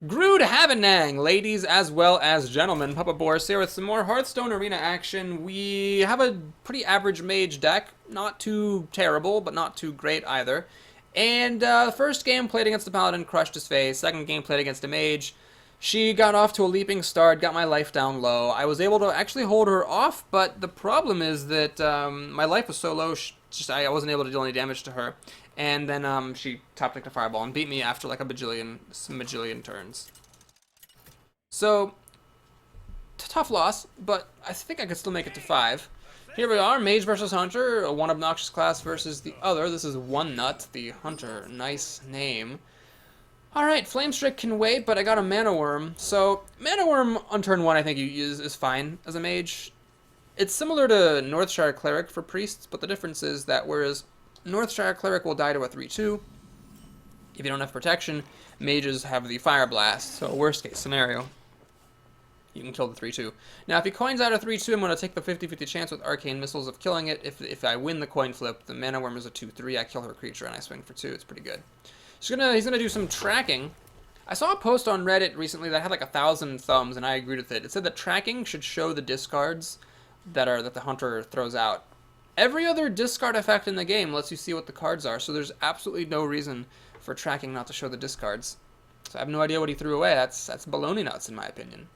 Grood Havenang, ladies as well as gentlemen. Papa Boris here with some more Hearthstone Arena action. We have a pretty average mage deck. Not too terrible, but not too great either. And the first game played against the Paladin, crushed his face. Second game played against a mage. She got off to a leaping start, got my life down low. I was able to actually hold her off, but the problem is that my life was so low, I wasn't able to deal any damage to her. And then she top decked a fireball and beat me after like a bajillion turns. So, tough loss, but I think I could still make it to 5. Here we are, Mage versus Hunter, one obnoxious class versus the other. This is One Nut, the Hunter. Nice name. Alright, Flame Strike can wait, but I got a Mana Worm. So, Mana Worm on turn 1 I think you use is fine as a mage. It's similar to Northshire Cleric for priests, but the difference is that whereas Northshire Cleric will die to a 3-2, if you don't have protection, mages have the Fire Blast, so worst case scenario, you can kill the 3-2. Now, if he coins out a 3-2, I'm going to take the 50-50 chance with Arcane Missiles of killing it. If I win the coin flip, the Mana Worm is a 2-3, I kill her creature and I swing for 2. It's pretty good. He's gonna do some tracking. I saw a post on Reddit recently that had like 1,000 thumbs, and I agreed with it. It said that tracking should show the discards that the hunter throws out. Every other discard effect in the game lets you see what the cards are, so there's absolutely no reason for tracking not to show the discards. So I have no idea what he threw away. That's baloney nuts in my opinion.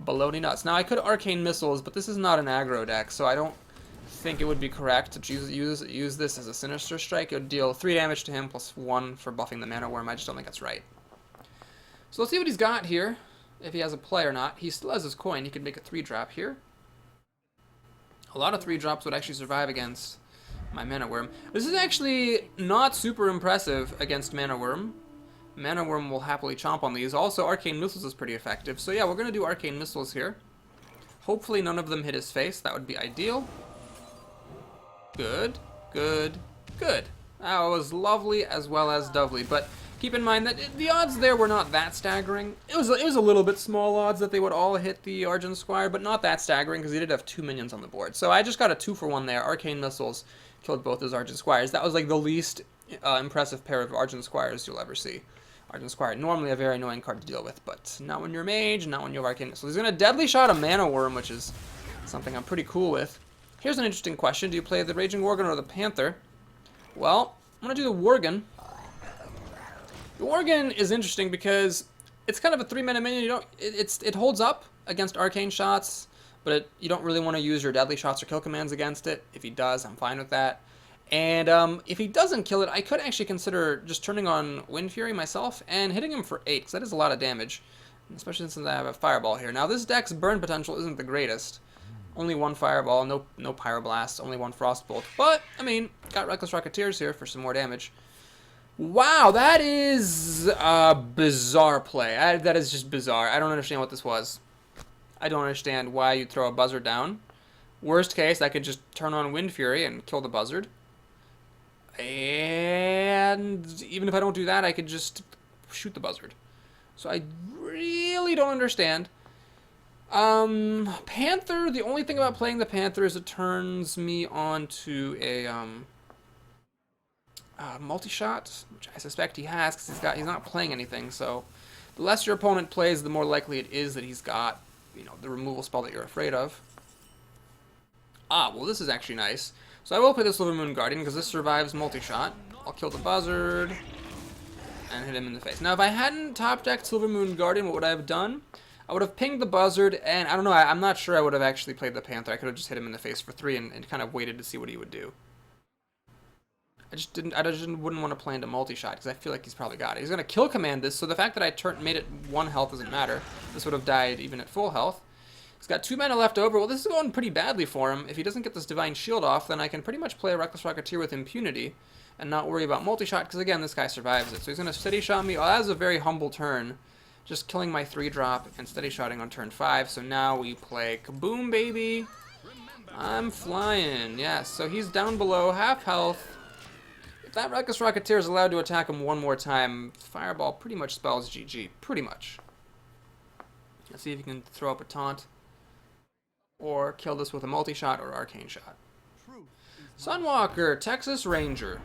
Baloney nuts. Now I could Arcane Missiles, but this is not an aggro deck, so I don't think it would be correct to use this as a Sinister Strike. It would deal 3 damage to him plus 1 for buffing the Mana Worm. I just don't think that's right. So let's see what he's got here, if he has a play or not. He still has his coin. He could make a 3-drop here. A lot of 3-drops would actually survive against my Mana Worm. This is actually not super impressive against Mana Worm. Mana Worm will happily chomp on these. Also, Arcane Missiles is pretty effective. So yeah, we're going to do Arcane Missiles here. Hopefully none of them hit his face. That would be ideal. Good, good, good. That was lovely as well as dovely, but keep in mind that the odds there were not that staggering. It was a little bit small odds that they would all hit the Argent Squire, but not that staggering because he did have 2 minions on the board. So I just got a 2-for-1 there. Arcane Missiles killed both his Argent Squires. That was like the least impressive pair of Argent Squires you'll ever see. Argent Squire, normally a very annoying card to deal with, but not when you're Mage, not when you're Arcane Missiles. He's going to Deadly Shot a Mana Worm, which is something I'm pretty cool with. Here's an interesting question. Do you play the Raging Worgen or the Panther? Well, I'm going to do the Worgen. The Worgen is interesting because it's kind of a 3-mana minion. It holds up against arcane shots, but you don't really want to use your deadly shots or kill commands against it. If he does, I'm fine with that. And if he doesn't kill it, I could actually consider just turning on Wind Fury myself and hitting him for 8, because that is a lot of damage, especially since I have a Fireball here. Now, this deck's burn potential isn't the greatest. Only 1 Fireball, no Pyroblast, only 1 Frostbolt. But, I mean, got Reckless Rocketeers here for some more damage. Wow, that is a bizarre play. That is just bizarre. I don't understand what this was. I don't understand why you'd throw a Buzzard down. Worst case, I could just turn on Wind Fury and kill the Buzzard. And even if I don't do that, I could just shoot the Buzzard. So I really don't understand. Panther, the only thing about playing the Panther is it turns me on to a, multi-shot, which I suspect he has, because he's not playing anything, so the less your opponent plays, the more likely it is that he's got, the removal spell that you're afraid of. Well, this is actually nice. So I will play the Silver Moon Guardian, because this survives multi-shot. I'll kill the Buzzard, and hit him in the face. Now, if I hadn't top-decked Silver Moon Guardian, what would I have done? I would have pinged the Buzzard, and I don't know, I'm not sure I would have actually played the Panther. I could have just hit him in the face for 3 and kind of waited to see what he would do. I just wouldn't want to play into multi-shot, because I feel like he's probably got it. He's going to kill command this, so the fact that I made it 1 health doesn't matter. This would have died even at full health. He's got 2 mana left over. Well, this is going pretty badly for him. If he doesn't get this Divine Shield off, then I can pretty much play a Reckless Rocketeer with impunity and not worry about multi-shot, because again, this guy survives it. So he's going to steady shot me. Oh, that was a very humble turn. Just killing my 3-drop and steady shotting on turn 5. So now we play Kaboom, baby. I'm flying. Yes, so he's down below, half health. If that Reckless Rocketeer is allowed to attack him one more time, Fireball pretty much spells GG. Pretty much. Let's see if he can throw up a taunt. Or kill this with a multi-shot or arcane shot. Sunwalker, Texas Ranger.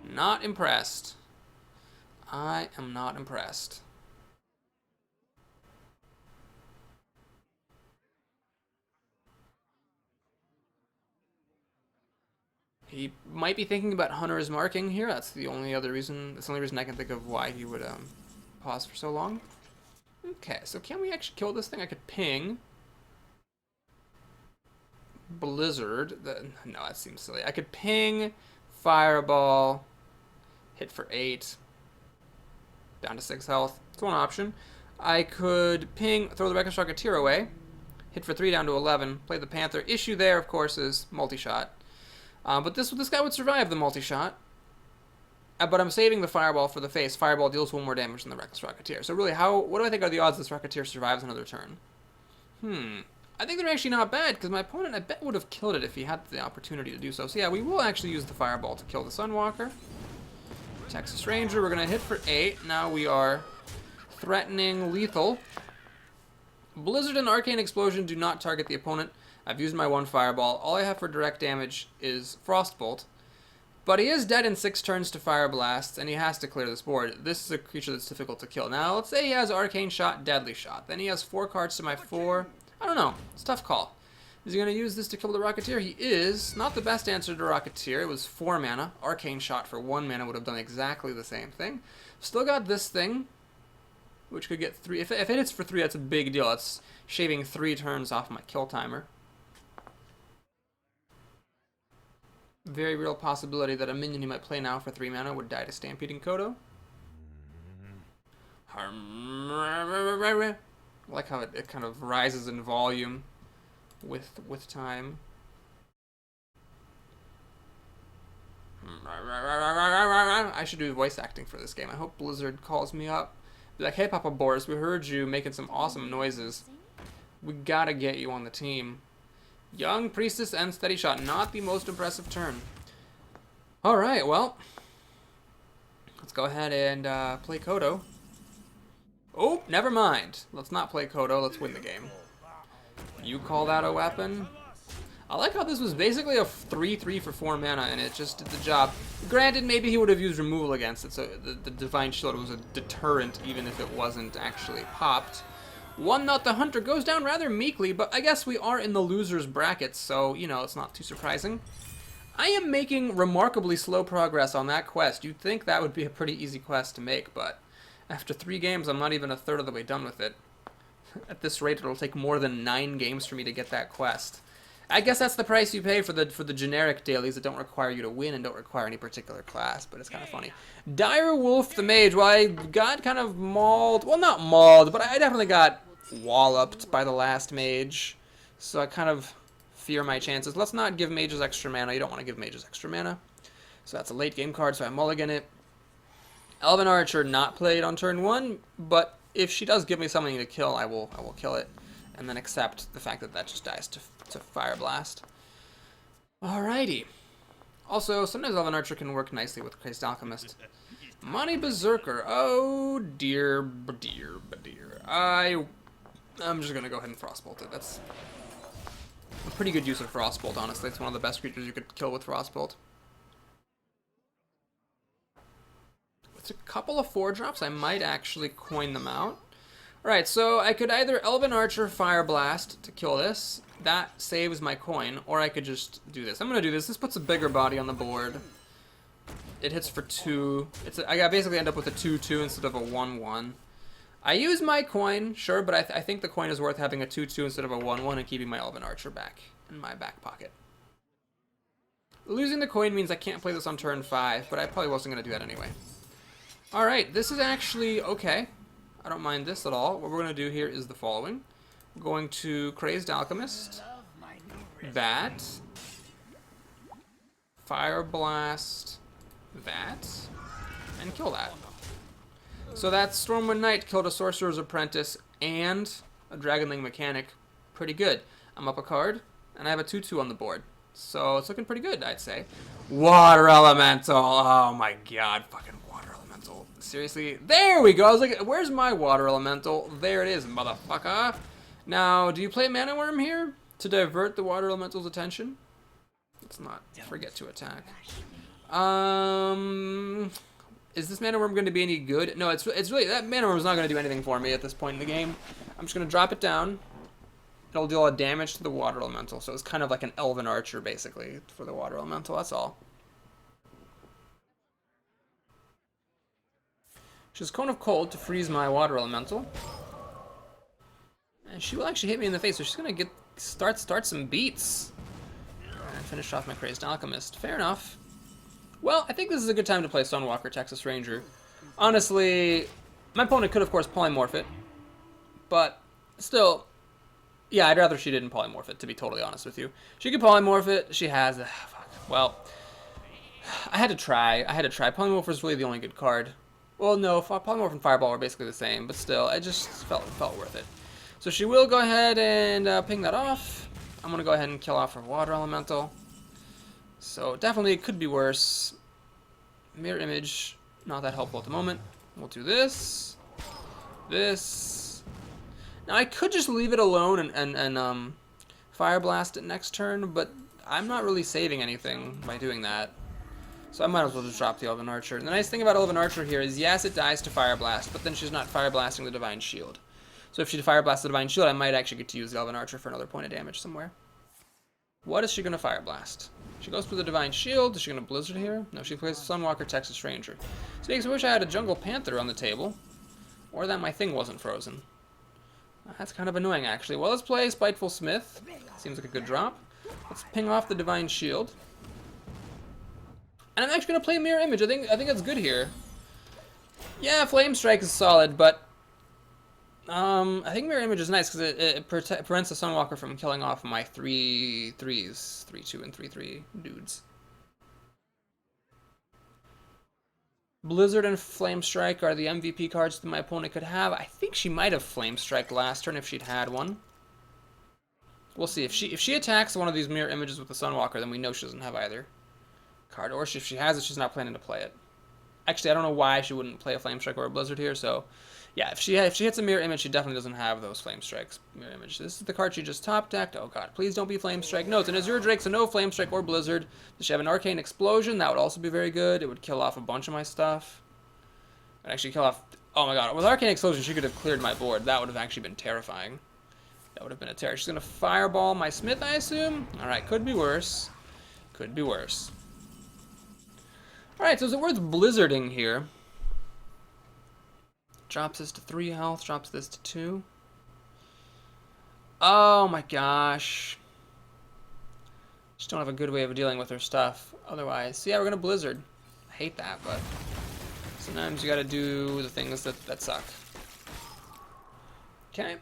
Not impressed. I am not impressed. He might be thinking about Hunter's marking here. That's the only other reason. That's the only reason I can think of why he would pause for so long. Okay, so can we actually kill this thing? I could ping. Blizzard. No, that seems silly. I could ping, Fireball, hit for 8, down to 6 health. It's one option. I could ping, throw the Reckless Rocketeer away, hit for 3 down to 11, play the Panther. Issue there, of course, is multi-shot. But this guy would survive the multi-shot. But I'm saving the Fireball for the face. Fireball deals 1 more damage than the Reckless Rocketeer. So really, what do I think are the odds this Rocketeer survives another turn? I think they're actually not bad, because my opponent, I bet, would have killed it if he had the opportunity to do so. So yeah, we will actually use the Fireball to kill the Sunwalker. Texas Ranger, we're going to hit for 8. Now we are threatening lethal. Blizzard and Arcane Explosion do not target the opponent. I've used my 1 Fireball. All I have for direct damage is Frostbolt. But he is dead in 6 turns to Fire Blast, and he has to clear this board. This is a creature that's difficult to kill. Now, let's say he has Arcane Shot, Deadly Shot. Then he has 4 cards to my 4. I don't know. It's a tough call. Is he going to use this to kill the Rocketeer? He is. Not the best answer to Rocketeer. It was 4 mana. Arcane Shot for 1 mana would have done exactly the same thing. Still got this thing, which could get 3. If it hits for 3, that's a big deal. That's shaving 3 turns off my kill timer. Very real possibility that a minion he might play now for 3 mana would die to Stampeding Kodo. I like how it kind of rises in volume with time. I should do voice acting for this game. I hope Blizzard calls me up. Be like, hey Papa Boris, we heard you making some awesome noises. We gotta get you on the team. Young Priestess and Steady Shot. Not the most impressive turn. Alright, well. Let's go ahead and play Kodo. Oh, never mind. Let's not play Kodo. Let's win the game. You call that a weapon? I like how this was basically a 3/3 for 4 mana, and it just did the job. Granted, maybe he would have used removal against it, so the Divine Shield was a deterrent, even if it wasn't actually popped. One Nut the Hunter goes down rather meekly, but I guess we are in the loser's bracket, so, you know, it's not too surprising. I am making remarkably slow progress on that quest. You'd think that would be a pretty easy quest to make, but after 3 games, I'm not even a third of the way done with it. At this rate, it'll take more than 9 games for me to get that quest. I guess that's the price you pay for the generic dailies that don't require you to win and don't require any particular class, but it's kind of funny. Dire Wolf the Mage, well, I got kind of mauled. Well, not mauled, but I definitely got walloped by the last Mage, so I kind of fear my chances. Let's not give Mages extra mana. You don't want to give Mages extra mana. So that's a late game card, so I mulligan it. Elven Archer not played on turn 1, but if she does give me something to kill, I will kill it, and then accept the fact that that just dies to Fire Blast. Alrighty. Also, sometimes Elven Archer can work nicely with Crazed Alchemist. Money Berserker. Oh dear, dear, dear. I'm just gonna go ahead and Frostbolt it. That's a pretty good use of Frostbolt, honestly. It's one of the best creatures you could kill with Frostbolt. With a couple of 4-drops, I might actually coin them out. Alright, so I could either Elven Archer Fire Blast to kill this. That saves my coin, or I could just do this. I'm going to do this. This puts a bigger body on the board. It hits for 2. I basically end up with a 2/2 instead of a 1/1. I use my coin, sure, but I think the coin is worth having a 2/2 instead of a 1/1 and keeping my Elven Archer back in my back pocket. Losing the coin means I can't play this on turn 5, but I probably wasn't going to do that anyway. Alright, this is actually okay. I don't mind this at all. What we're going to do here is the following. We're going to Crazed Alchemist, that, Fire Blast, that, and kill that. So that Stormwind Knight killed a Sorcerer's Apprentice and a Dragonling Mechanic. Pretty good. I'm up a card, and I have a 2/2 on the board. So it's looking pretty good, I'd say. Water Elemental! Oh my god, fucking Water Elemental. Seriously? There we go! I was like, where's my Water Elemental? There it is, motherfucker! Now, do you play Mana Worm here to divert the Water Elemental's attention? Let's not forget to attack. Is this Mana Worm going to be any good? No, it's really, that Mana Worm is not going to do anything for me at this point in the game. I'm just going to drop it down. It'll deal a damage to the water elemental, so it's kind of like an elven archer, basically, for the water elemental, that's all. She's Cone of Cold to freeze my water elemental. And she will actually hit me in the face, so she's gonna start some beats. And finish off my Crazed Alchemist. Fair enough. Well, I think this is a good time to play Stonewalker Texas Ranger. Honestly, my opponent could, of course, polymorph it. But, still, yeah, I'd rather she didn't polymorph it, to be totally honest with you. She could polymorph it. She has... well, I had to try. Polymorph is really the only good card. Well, no, Polymorph and Fireball are basically the same, but still, it just felt worth it. So she will go ahead and ping that off. I'm going to go ahead and kill off her Water Elemental. So definitely it could be worse. Mirror Image, not that helpful at the moment. We'll do this. This. Now I could just leave it alone and Fire Blast it next turn, but I'm not really saving anything by doing that. So I might as well just drop the Elven Archer. And the nice thing about Elven Archer here is, yes, it dies to Fire Blast, but then she's not Fire Blasting the Divine Shield. So if she Fire Blasts the Divine Shield, I might actually get to use the Elven Archer for another point of damage somewhere. What is she going to Fire Blast? She goes for the Divine Shield. Is she going to Blizzard here? No, she plays Sunwalker Texas Ranger. So it makes me wish I had a Jungle Panther on the table, or that my thing wasn't frozen. That's kind of annoying, actually. Well, let's play Spiteful Smith. Seems like a good drop. Let's ping off the Divine Shield. And I'm actually going to play Mirror Image. I think that's good here. Yeah, Flame Strike is solid, but I think Mirror Image is nice because it prevents the Sunwalker from killing off my 3/3s, 3/2 and 3/3 dudes. Blizzard and Flame Strike are the MVP cards that my opponent could have. I think she might have Flame Strike last turn if she'd had one. We'll see. If she attacks one of these Mirror Images with the Sunwalker, then we know she doesn't have either card. Or if she has it, she's not planning to play it. Actually, I don't know why she wouldn't play a Flame Strike or a Blizzard here, so yeah, if she hits a Mirror Image, she definitely doesn't have those Flame Strikes. Mirror Image. This is the card she just top decked. Oh god, please don't be Flame Strike. No, it's an Azure Drake, so no Flame Strike or Blizzard. Does she have an Arcane Explosion? That would also be very good. It would kill off a bunch of my stuff. It would actually kill off... oh my god, with Arcane Explosion, she could have cleared my board. That would have actually been terrifying. That would have been a terror. She's going to Fireball my Smith, I assume? Alright, could be worse. Could be worse. Alright, so is it worth Blizzarding here? Drops this to 3 health, drops this to 2. Oh my gosh. Just don't have a good way of dealing with her stuff otherwise. So yeah, we're going to Blizzard. I hate that, but sometimes you got to do the things that suck. Okay,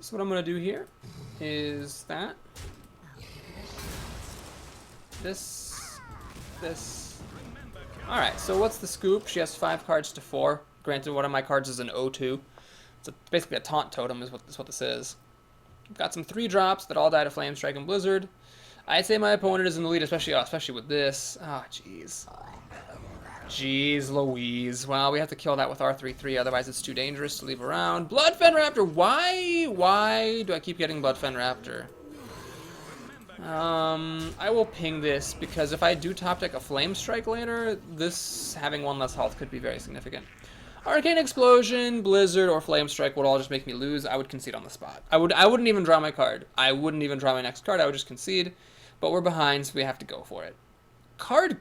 so what I'm going to do here is that. This. Alright, so what's the scoop? She has 5 cards to 4. Granted, one of my cards is an O2. It's basically a taunt totem is what this is. We've got some 3 drops that all die to Flame Strike and Blizzard. I'd say my opponent is in the lead, especially with this. Ah, oh, jeez. Jeez Louise. Well, we have to kill that with our 3/3, otherwise it's too dangerous to leave around. Bloodfen Raptor! Why do I keep getting Bloodfen Raptor? I will ping this, because if I do top deck a Flame Strike later, this having 1 less health could be very significant. Arcane Explosion, Blizzard, or Flame Strike would all just make me lose. I would concede on the spot. I wouldn't even draw my card. I wouldn't even draw my next card. I would just concede. But we're behind, so we have to go for it. Card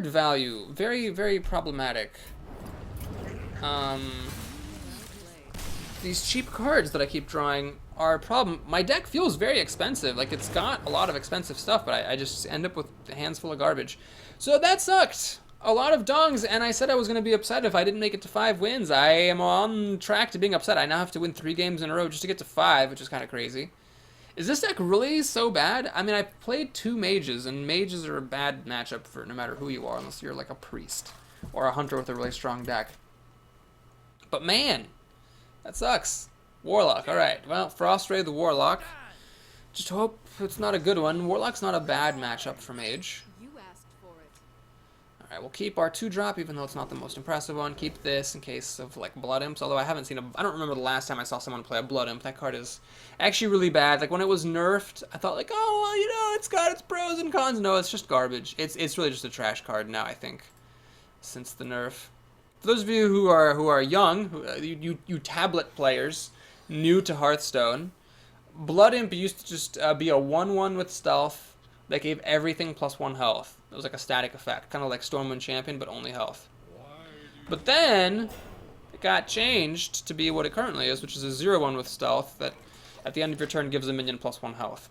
value, very, very problematic. These cheap cards that I keep drawing are a problem. My deck feels very expensive. Like, it's got a lot of expensive stuff, but I just end up with hands full of garbage. So that sucked. A lot of dongs, and I said I was going to be upset if I didn't make it to 5 wins. I am on track to being upset. I now have to win 3 games in a row just to get to 5, which is kind of crazy. Is this deck really so bad? I mean, I played 2 mages, and mages are a bad matchup for no matter who you are, unless you're like a priest or a hunter with a really strong deck. But man, that sucks. Warlock, alright. Well, Frostray the Warlock. Just hope it's not a good one. Warlock's not a bad matchup for Mage. Alright, we'll keep our 2-drop, even though it's not the most impressive one. Keep this in case of, like, Blood Imps, although I don't remember the last time I saw someone play a Blood Imp. That card is actually really bad. Like, when it was nerfed, I thought, like, oh, well, you know, it's got its pros and cons. No, it's just garbage. It's really just a trash card now, I think, since the nerf. For those of you who are young, you tablet players, new to Hearthstone, Blood Imp used to just be a 1/1 with stealth that gave everything +1 health. It was like a static effect, kind of like Stormwind Champion, but only health. But then it got changed to be what it currently is, which is a 0/1 with stealth that at the end of your turn gives a minion +1 health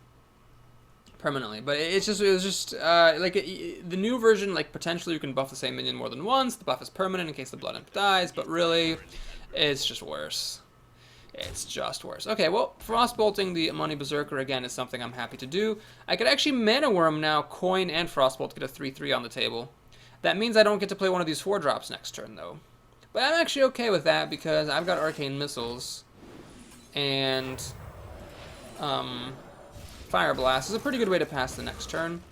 permanently. But it was just the new version. Like potentially you can buff the same minion more than once. The buff is permanent in case the Blood Imp dies, but really, it's just worse. It's just worse. Okay, well, Frostbolting the Money Berserker again is something I'm happy to do. I could actually Mana Worm now, Coin, and Frostbolt to get a 3/3 on the table. That means I don't get to play one of these 4-drops next turn, though. But I'm actually okay with that because I've got Arcane Missiles. And Fire Blast is a pretty good way to pass the next turn.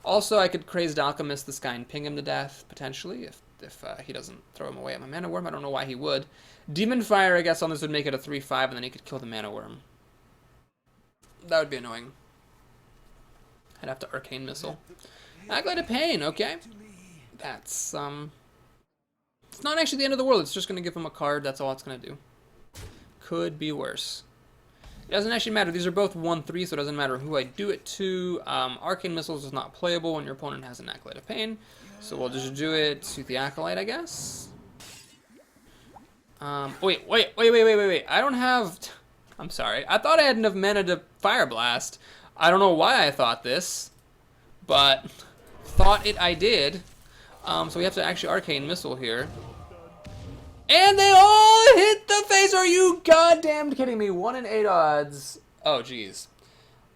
Also, I could Crazed Alchemist this guy and ping him to death, potentially, if he doesn't throw him away at my Mana Worm. I don't know why he would. Demon Fire, I guess, on this would make it a 3/5, and then he could kill the Mana Worm. That would be annoying. I'd have to Arcane Missile. Acolyte of Pain, okay. That's, it's not actually the end of the world. It's just going to give him a card. That's all it's going to do. Could be worse. It doesn't actually matter. These are both 1/3, so it doesn't matter who I do it to. Arcane Missiles is not playable when your opponent has an Acolyte of Pain. So we'll just do it to the Acolyte, I guess. Wait. I don't have... I'm sorry. I thought I had enough mana to Fire Blast. I don't know why I thought this, but thought it I did. So we have to actually Arcane Missile here. And they all hit the face! Are you goddamn kidding me? 1 in 8 odds. Oh, jeez.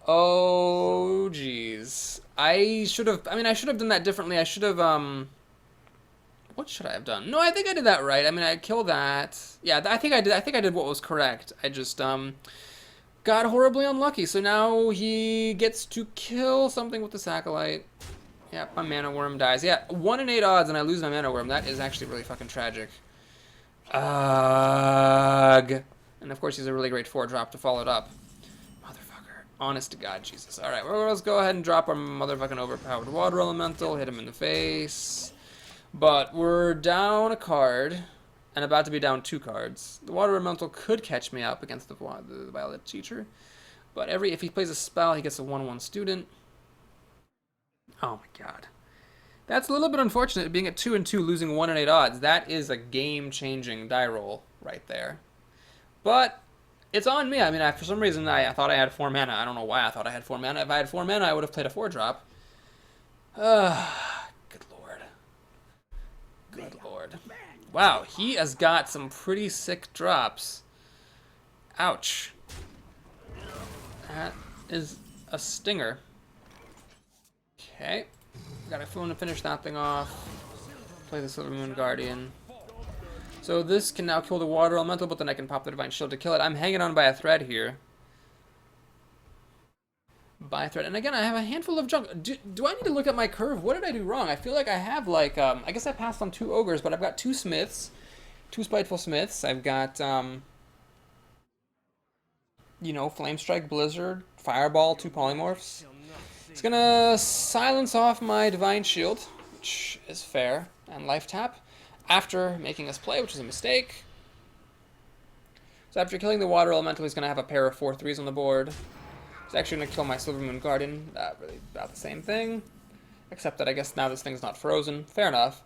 Oh, jeez. I should have done that differently. I should have, what should I have done? No, I think I did that right. I mean, I killed that. Yeah, I think I did what was correct. I just, got horribly unlucky. So now he gets to kill something with the Acolyte. Yeah, my Mana Worm dies. Yeah, 1 in 8 odds and I lose my Mana Worm. That is actually really fucking tragic. Ugh. And of course he's a really great 4-drop to follow it up. Motherfucker. Honest to God, Jesus. Alright, well, let's go ahead and drop our motherfucking overpowered Water Elemental. Hit him in the face. But we're down a card. And about to be down 2 cards. The Water Elemental could catch me up against the Violet Teacher. But if he plays a spell, he gets a 1/1 student. Oh my God. That's a little bit unfortunate, being at 2 and 2, losing 1 in 8 odds. That is a game-changing die roll right there. But it's on me. I mean, for some reason, I thought I had 4 mana. I don't know why I thought I had 4 mana. If I had 4 mana, I would have played a 4-drop. Good Lord. Good Lord. Wow, he has got some pretty sick drops. Ouch. That is a stinger. Okay. Gotta finish that thing off. Play the Silver Moon Guardian. So this can now kill the Water Elemental, but then I can pop the Divine Shield to kill it. I'm hanging on by a thread here. By a thread. And again, I have a handful of junk. Do I need to look at my curve? What did I do wrong? I feel like I have, like, I guess I passed on 2 Ogres, but I've got 2 Smiths. 2 Spiteful Smiths. I've got, you know, Flame Strike, Blizzard, Fireball, 2 Polymorphs. It's gonna silence off my Divine Shield, which is fair, and Life Tap, after making us play, which is a mistake. So after killing the Water Elemental, he's gonna have a pair of 4/3s on the board. He's actually gonna kill my Silver Moon Guardian, really about the same thing, except that I guess now this thing's not frozen. Fair enough.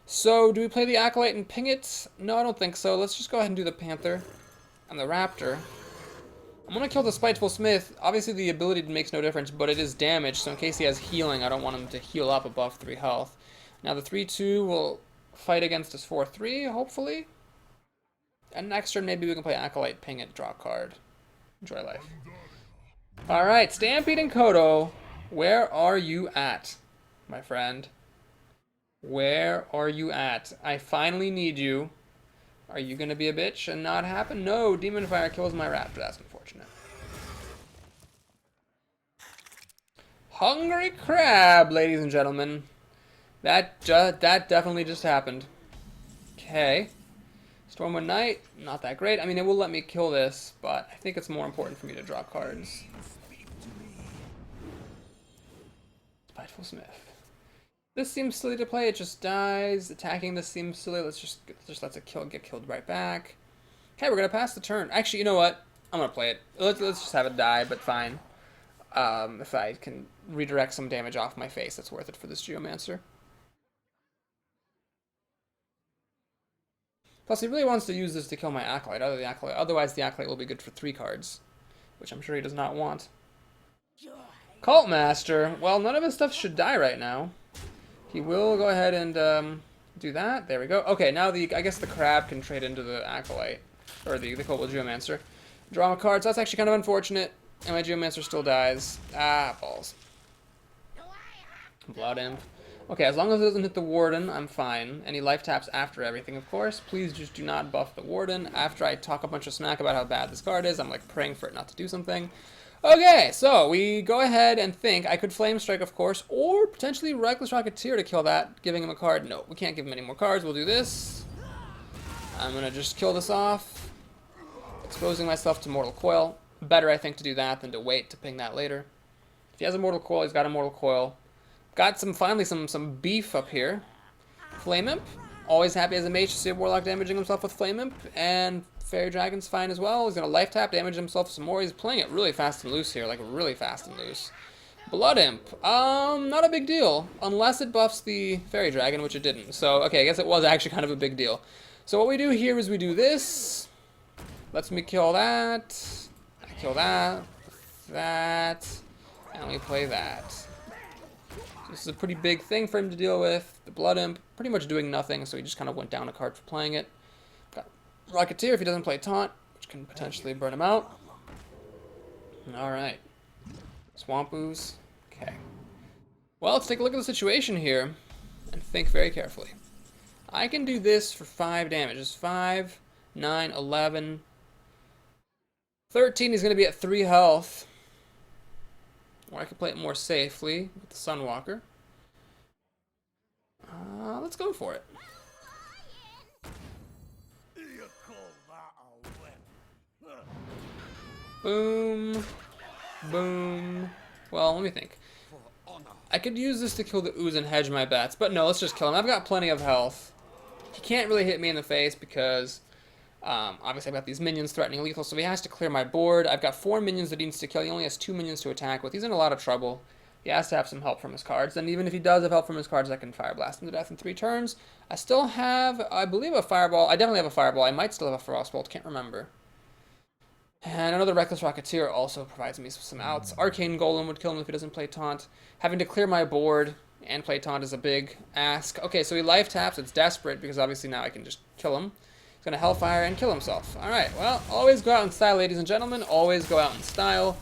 So do we play the Acolyte and ping it? No, I don't think so. Let's just go ahead and do the Panther and the Raptor. I'm going to kill the Spiteful Smith. Obviously, the ability makes no difference, but it is damage, so in case he has healing, I don't want him to heal up above 3 health. Now, the 3/2 will fight against his 4/3, hopefully. And next turn, maybe we can play Acolyte, ping it, draw a card. Enjoy life. Alright, Stampede and Kodo, where are you at, my friend? Where are you at? I finally need you. Are you going to be a bitch and not happen? No, Demon Fire kills my Raptor. That's unfortunate. Hungry Crab, ladies and gentlemen. That definitely just happened. Okay. Stormwind Knight, not that great. I mean, it will let me kill this, but I think it's more important for me to draw cards. Spiteful Smith. This seems silly to play. It just dies. Attacking this seems silly. Let's just let it get killed right back. Okay, we're gonna pass the turn. Actually, you know what? I'm gonna play it. Let's just have it die, but fine. If I can redirect some damage off my face, that's worth it for this Geomancer. Plus, he really wants to use this to kill my Acolyte. Otherwise, the Acolyte will be good for 3 cards, which I'm sure he does not want. Cult Master. Well, none of his stuff should die right now. He will go ahead and do that. There we go. Okay, now I guess the Crab can trade into the Acolyte, or the Cobalt Geomancer. Draw a card, so that's actually kind of unfortunate. And my Geomancer still dies. Ah, balls. Blood Imp. Okay, as long as it doesn't hit the Warden, I'm fine. Any life taps after everything, of course. Please just do not buff the Warden. After I talk a bunch of smack about how bad this card is, I'm like praying for it not to do something. Okay, so we go ahead and think I could Flame Strike, of course, or potentially Reckless Rocketeer to kill that, giving him a card. No, we can't give him any more cards. We'll do this. I'm going to just kill this off, exposing myself to Mortal Coil. Better, I think, to do that than to wait to ping that later. If he has a Mortal Coil, he's got a Mortal Coil. Got finally some beef up here. Flame Imp. Always happy as a mage to see a Warlock damaging himself with Flame Imp. And Fairy Dragon's fine as well. He's going to life tap, damage himself some more. He's playing it really fast and loose here, like really fast and loose. Blood Imp. Not a big deal. Unless it buffs the Fairy Dragon, which it didn't. So, okay, I guess it was actually kind of a big deal. So what we do here is we do this. Lets me kill that. I kill that. That. And we play that. This is a pretty big thing for him to deal with. The Blood Imp pretty much doing nothing, so he just kind of went down a card for playing it. Got Rocketeer if he doesn't play Taunt, which can potentially burn him out. Alright. Swamp Ooze. Okay. Well, let's take a look at the situation here and think very carefully. I can do this for 5 damage. It's 5, 9, 11, 13. He's going to be at 3 health. Or I could play it more safely with the Sunwalker. Let's go for it. Boom. Boom. Well, let me think. I could use this to kill the Ooze and hedge my bets, but no, let's just kill him. I've got plenty of health. He can't really hit me in the face because obviously I've got these minions threatening lethal, so he has to clear my board. I've got 4 minions that he needs to kill. He only has 2 minions to attack with. He's in a lot of trouble. He has to have some help from his cards, and even if he does have help from his cards, I can Fire Blast him to death in 3 turns. I still have, I believe, a Fireball. I definitely have a Fireball. I might still have a Frostbolt. Can't remember. And another Reckless Rocketeer also provides me some outs. Arcane Golem would kill him if he doesn't play Taunt. Having to clear my board and play Taunt is a big ask. Okay, so he life taps. It's desperate because obviously now I can just kill him. He's going to Hellfire and kill himself. Alright, well, always go out in style, ladies and gentlemen. Always go out in style.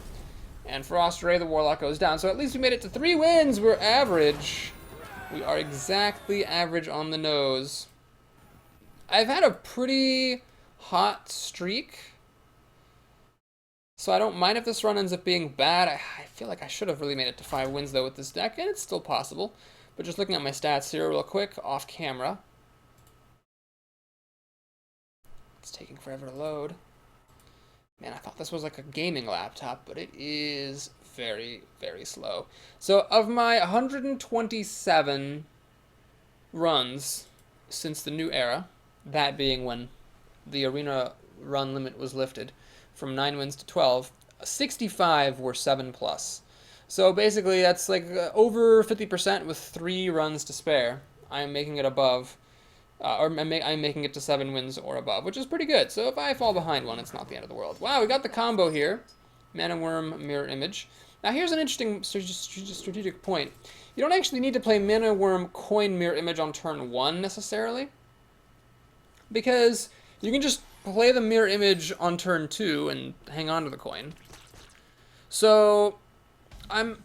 And Frost Ray, the Warlock, goes down. So at least we made it to 3 wins. We're average. We are exactly average on the nose. I've had a pretty hot streak. So I don't mind if this run ends up being bad. I feel like I should have really made it to 5 wins, though, with this deck. And it's still possible. But just looking at my stats here real quick, off camera. It's taking forever to load. Man, I thought this was like a gaming laptop, but it is very, very slow. So of my 127 runs since the new era, that being when the arena run limit was lifted from 9 wins to 12, 65 were 7+. So basically that's like over 50% with 3 runs to spare. I'm making it above. I'm making it to 7 wins or above, which is pretty good. So if I fall behind one, it's not the end of the world. Wow, we got the combo here. Mana Worm, Mirror Image. Now here's an interesting strategic point. You don't actually need to play Mana Worm, Coin, Mirror Image on turn 1 necessarily. Because you can just play the Mirror Image on turn 2 and hang on to the coin. So I'm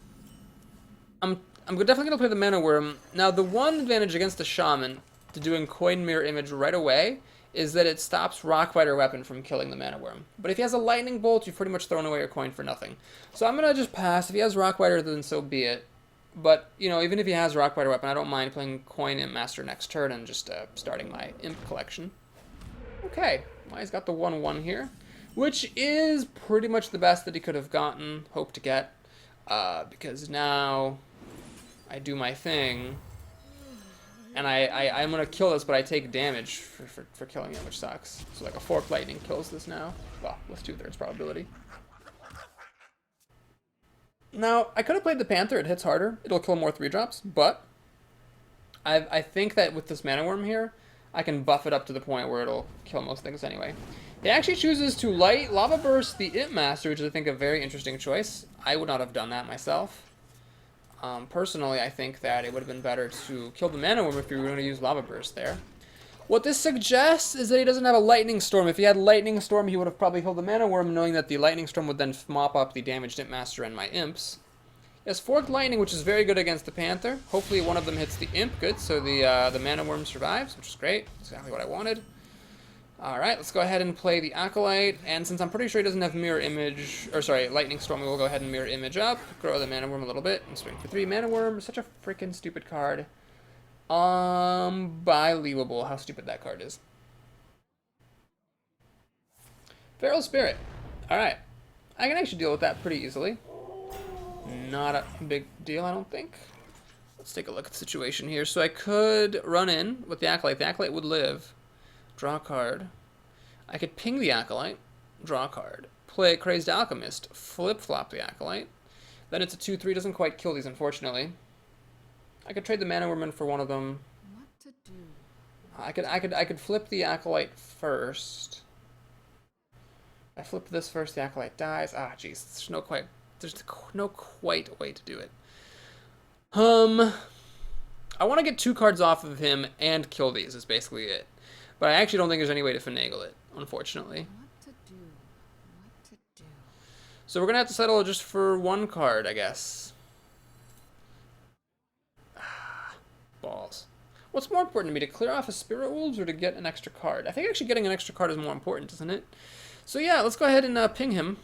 definitely going to play the Mana Worm. Now the one advantage against the Shaman to doing Coin Mirror Image right away is that it stops Rockbiter Weapon from killing the Mana Worm. But if he has a Lightning Bolt, you've pretty much thrown away your coin for nothing. So I'm going to just pass. If he has Rockbiter, then so be it. But, you know, even if he has Rockbiter Weapon, I don't mind playing Coin Imp Master next turn and just starting my Imp collection. Okay, well, he's got the 1/1 here, which is pretty much the best that he could have gotten, hope to get, because now I do my thing. And I'm going to kill this, but I take damage for killing it, which sucks. So like a Forked Lightning kills this now. Well, with 2/3 probability. Now, I could have played the Panther. It hits harder. It'll kill more 3-drops, but I think that with this Mana Worm here, I can buff it up to the point where it'll kill most things anyway. He actually chooses to light Lava Burst the Imp Master, which is, I think, a very interesting choice. I would not have done that myself. Personally, I think that it would have been better to kill the Mana Worm if you were going to use Lava Burst there. What this suggests is that he doesn't have a Lightning Storm. If he had Lightning Storm, he would have probably killed the Mana Worm, knowing that the Lightning Storm would then mop up the damaged Imp Master and my Imps. He has Forked Lightning, which is very good against the Panther. Hopefully one of them hits the Imp good, so the Mana Worm survives, which is great. That's exactly what I wanted. Alright, let's go ahead and play the Acolyte, and since I'm pretty sure he doesn't have Mirror Image, or sorry, Lightning Storm, we will go ahead and Mirror Image up, grow the Mana Worm a little bit, and swing for 3. Mana Worm, such a freaking stupid card. Unbelievable how stupid that card is. Feral Spirit. Alright, I can actually deal with that pretty easily. Not a big deal, I don't think. Let's take a look at the situation here. So I could run in with the Acolyte. The Acolyte would live. Draw a card. I could ping the Acolyte, draw a card, play Crazed Alchemist, flip-flop the Acolyte. Then it's a 2/3, doesn't quite kill these, unfortunately. I could trade the Mana Worm in for one of them. What to do? I could flip the Acolyte first. I flip this first, the Acolyte dies. Ah, jeez, there's no quite way to do it. I want to get 2 cards off of him and kill these, is basically it. But I actually don't think there's any way to finagle it, unfortunately. What to do? What to do? So we're going to have to settle just for 1 card, I guess. Balls. What's more important to me, to clear off a Spirit Wolves or to get an extra card? I think actually getting an extra card is more important, isn't it? So yeah, let's go ahead and ping him.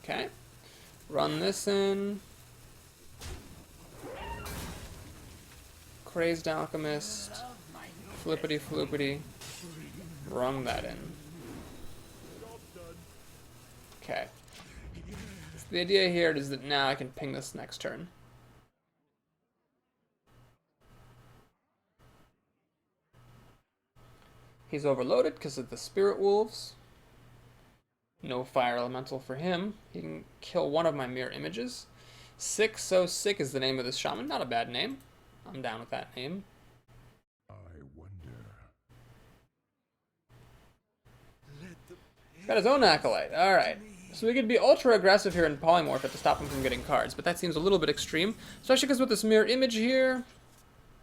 Okay. Run this in. Crazed Alchemist. Flippity floopity. Rung that in. Okay. So the idea here is that now I can ping this next turn. He's overloaded because of the Spirit Wolves. No Fire Elemental for him. He can kill one of my Mirror Images. Sick So Sick is the name of this Shaman. Not a bad name. I'm down with that name. I wonder. He's got his own Acolyte. Alright. So we could be ultra aggressive here and polymorph it to stop him from getting cards, but that seems a little bit extreme. Especially because with this Mirror Image here,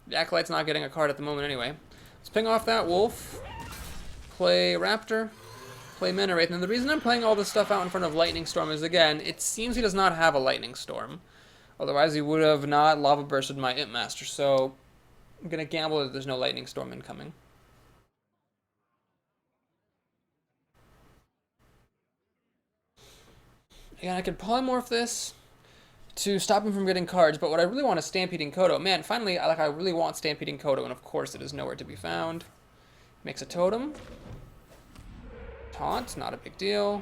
the Acolyte's not getting a card at the moment anyway. Let's ping off that Wolf. Play Raptor. Play Mana Wraith. And the reason I'm playing all this stuff out in front of Lightning Storm is, again, it seems he does not have a Lightning Storm. Otherwise, he would have not Lava Bursted my Imp Master. So I'm going to gamble that there's no Lightning Storm incoming. Again, I could polymorph this to stop him from getting cards, but what I really want is Stampeding Kodo. Man, finally, I really want Stampeding Kodo, and of course it is nowhere to be found. Makes a totem. Taunt, not a big deal.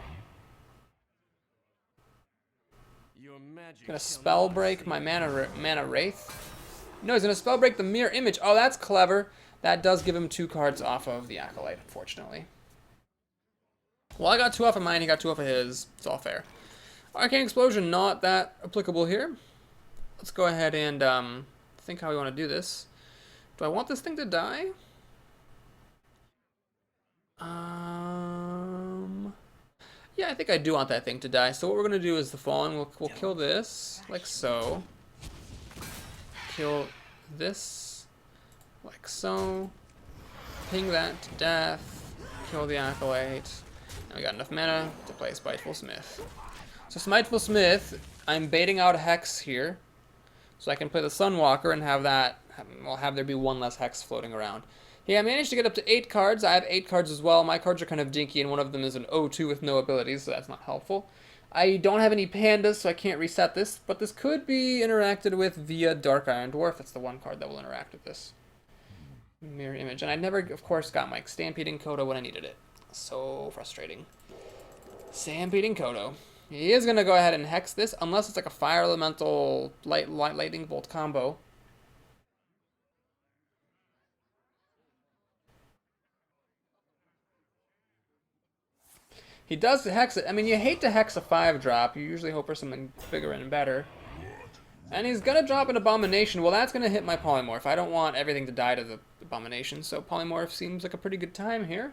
Gonna Spell Break my Mana Wraith. No, he's gonna Spell Break the Mirror Image. Oh, that's clever. That does give him 2 cards off of the Acolyte, unfortunately. Well, I got 2 off of mine, he got 2 off of his. It's all fair. Arcane Explosion, not that applicable here. Let's go ahead and think how we want to do this. Do I want this thing to die? Yeah, I think I do want that thing to die. So what we're going to do is the following. We'll kill this, like so. Kill this, like so. Ping that to death. Kill the Acolyte. And we got enough mana to play Spiteful Smith. So Spiteful Smith, I'm baiting out a Hex here. So I can play the Sunwalker and have that, well, have there be 1 less Hex floating around. Yeah, I managed to get up to 8 cards. I have 8 cards as well. My cards are kind of dinky, and one of them is an O2 with no abilities, so that's not helpful. I don't have any pandas, so I can't reset this, but this could be interacted with via Dark Iron Dwarf. That's the 1 card that will interact with this. Mirror Image. And I never, of course, got my Stampeding Kodo when I needed it. So frustrating. Stampeding Kodo. He is going to go ahead and Hex this, unless it's like a Fire Elemental Lightning Bolt combo. He does hex it. I mean, you hate to hex a 5-drop. You usually hope for something bigger and better. And he's going to drop an Abomination. Well, that's going to hit my Polymorph. I don't want everything to die to the Abomination, so Polymorph seems like a pretty good time here.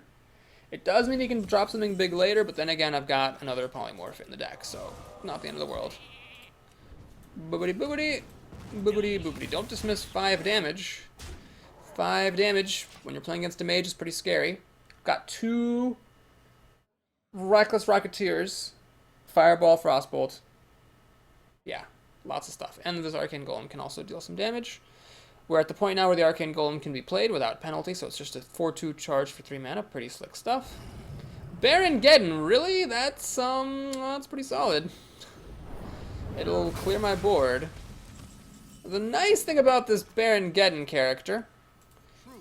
It does mean he can drop something big later, but then again, I've got another Polymorph in the deck, so not the end of the world. Boobity boobity. Boobity boobity. Don't dismiss 5 damage. 5 damage when you're playing against a mage is pretty scary. Got 2 Reckless Rocketeers, Fireball, Frostbolt. Yeah, lots of stuff. And this Arcane Golem can also deal some damage. We're at the point now where the Arcane Golem can be played without penalty, so it's just a 4/2 charge for 3 mana. Pretty slick stuff. Baron Geddon, really? That's pretty solid. It'll clear my board. The nice thing about this Baron Geddon character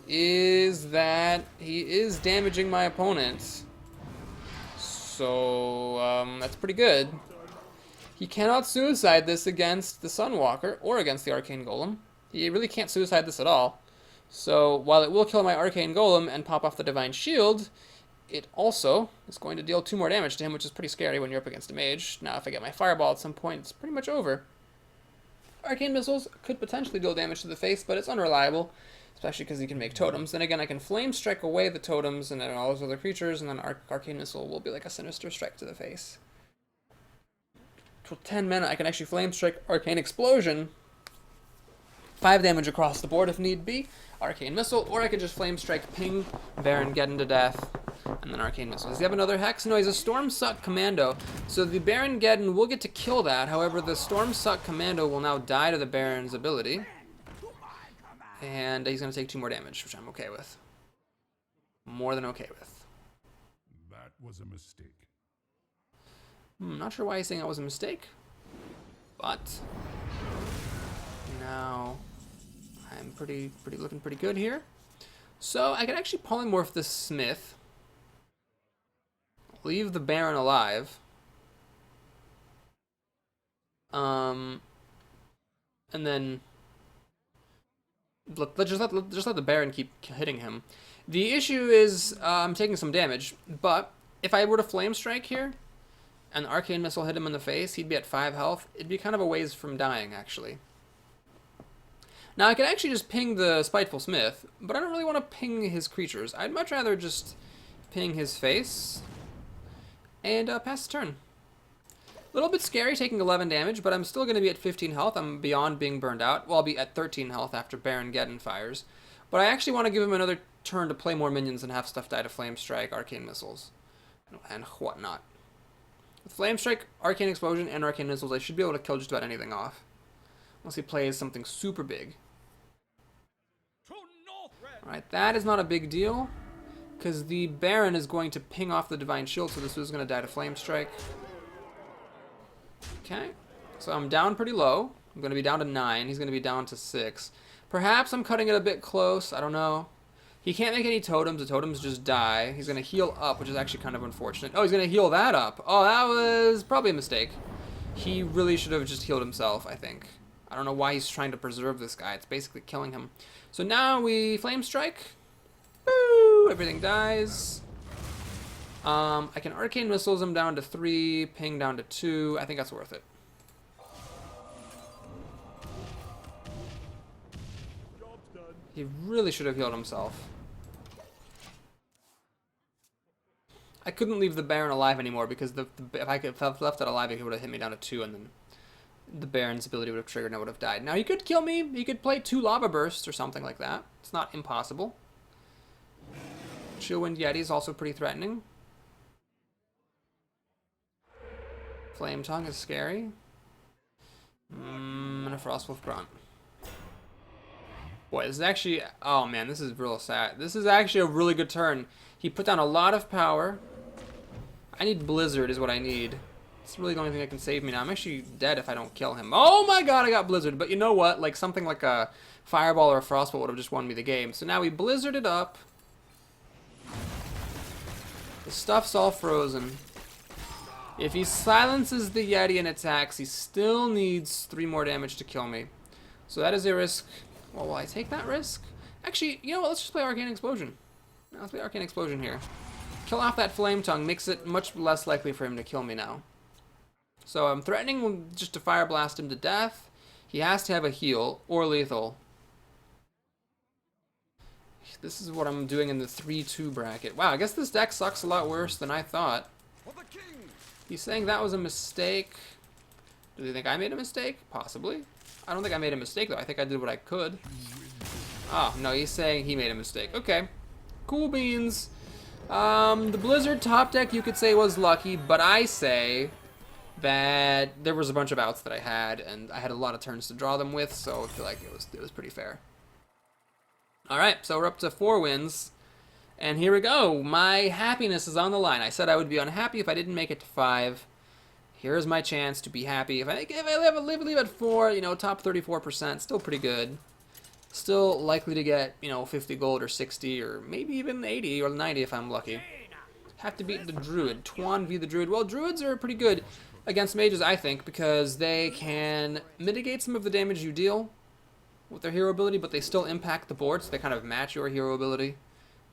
is that he is damaging my opponents. So, that's pretty good. He cannot suicide this against the Sunwalker or against the Arcane Golem. He really can't suicide this at all. So, while it will kill my Arcane Golem and pop off the Divine Shield, it also is going to deal 2 more damage to him, which is pretty scary when you're up against a mage. Now, if I get my Fireball at some point, it's pretty much over. Arcane Missiles could potentially deal damage to the face, but it's unreliable, especially because he can make totems. Then again, I can Flame Strike away the totems and then all those other creatures, and then Arcane Missile will be like a Sinister Strike to the face. For 10 mana, I can actually Flame Strike Arcane Explosion. 5 damage across the board if need be. Arcane Missile, or I could just Flame Strike Ping Baron Geddon to death, and then Arcane Missile. Does he have another Hex? No, he's a Storm Suck Commando, so the Baron Geddon will get to kill that. However, the Storm Suck Commando will now die to the Baron's ability, and he's going to take 2 more damage, which I'm okay with. More than okay with. That was a mistake. Not sure why he's saying that was a mistake, but now I'm looking pretty good here. So I can actually polymorph this Smith, leave the Baron alive, and then just let the Baron keep hitting him. The issue is I'm taking some damage, but if I were to Flame Strike here, and the Arcane Missile hit him in the face, he'd be at 5 health. It'd be kind of a ways from dying, actually. Now, I could actually just ping the Spiteful Smith, but I don't really want to ping his creatures. I'd much rather just ping his face and pass the turn. A little bit scary taking 11 damage, but I'm still going to be at 15 health. I'm beyond being burned out. Well, I'll be at 13 health after Baron Geddon fires. But I actually want to give him another turn to play more minions and have stuff die to Flame Strike, Arcane Missiles, and whatnot. With Flame Strike, Arcane Explosion, and Arcane Missiles, I should be able to kill just about anything off. Unless he plays something super big. Alright, that is not a big deal, because the Baron is going to ping off the Divine Shield, so this is going to die to Flame Strike. Okay, so I'm down pretty low. I'm going to be down to 9. He's going to be down to 6. Perhaps I'm cutting it a bit close. I don't know. He can't make any totems. The totems just die. He's going to heal up, which is actually kind of unfortunate. Oh, he's going to heal that up. Oh, that was probably a mistake. He really should have just healed himself, I think. I don't know why he's trying to preserve this guy. It's basically killing him. So now we Flame Strike. Boo! Everything dies. I can Arcane Missiles him down to 3, ping down to 2. I think that's worth it. He really should have healed himself. I couldn't leave the Baron alive anymore because if I could have left it alive, he would have hit me down to 2, and then the Baron's ability would have triggered and I would have died. Now, he could kill me. He could play 2 Lava Bursts or something like that. It's not impossible. Chillwind Yeti is also pretty threatening. Flame Tongue is scary. And a Frostwolf Grunt. Boy, this is actually... Oh, man, this is real sad. This is actually a really good turn. He put down a lot of power. I need Blizzard is what I need. It's really the only thing that can save me now. I'm actually dead if I don't kill him. Oh my god, I got Blizzard. But you know what? Like something like a Fireball or a Frostbolt would have just won me the game. So now we Blizzarded up. The stuff's all frozen. If he silences the Yeti and attacks, he still needs 3 more damage to kill me. So that is a risk. Well, will I take that risk? Actually, you know what? Let's just play Arcane Explosion. Let's play Arcane Explosion here. kill off that Flame Tongue makes it much less likely for him to kill me now. So I'm threatening just to Fire Blast him to death. He has to have a heal or lethal. This is what I'm doing in the 3-2 bracket. Wow, I guess this deck sucks a lot worse than I thought. He's saying that was a mistake. Does he think I made a mistake? Possibly. I don't think I made a mistake, though. I think I did what I could. Oh, no, he's saying he made a mistake. Okay. Cool beans. The Blizzard top deck, you could say, was lucky, but I say that there was a bunch of outs that I had, and I had a lot of turns to draw them with, so I feel like it was pretty fair. Alright, so we're up to 4 wins. And here we go. My happiness is on the line. I said I would be unhappy if I didn't make it to 5. Here's my chance to be happy. If I leave at 4, you know, top 34%, still pretty good. Still likely to get, you know, 50 gold or 60 or maybe even 80 or 90 if I'm lucky. Have to beat the Druid. Tuan v. the Druid. Well, Druids are pretty good against Mages, I think, because they can mitigate some of the damage you deal with their hero ability, but they still impact the board, so they kind of match your hero ability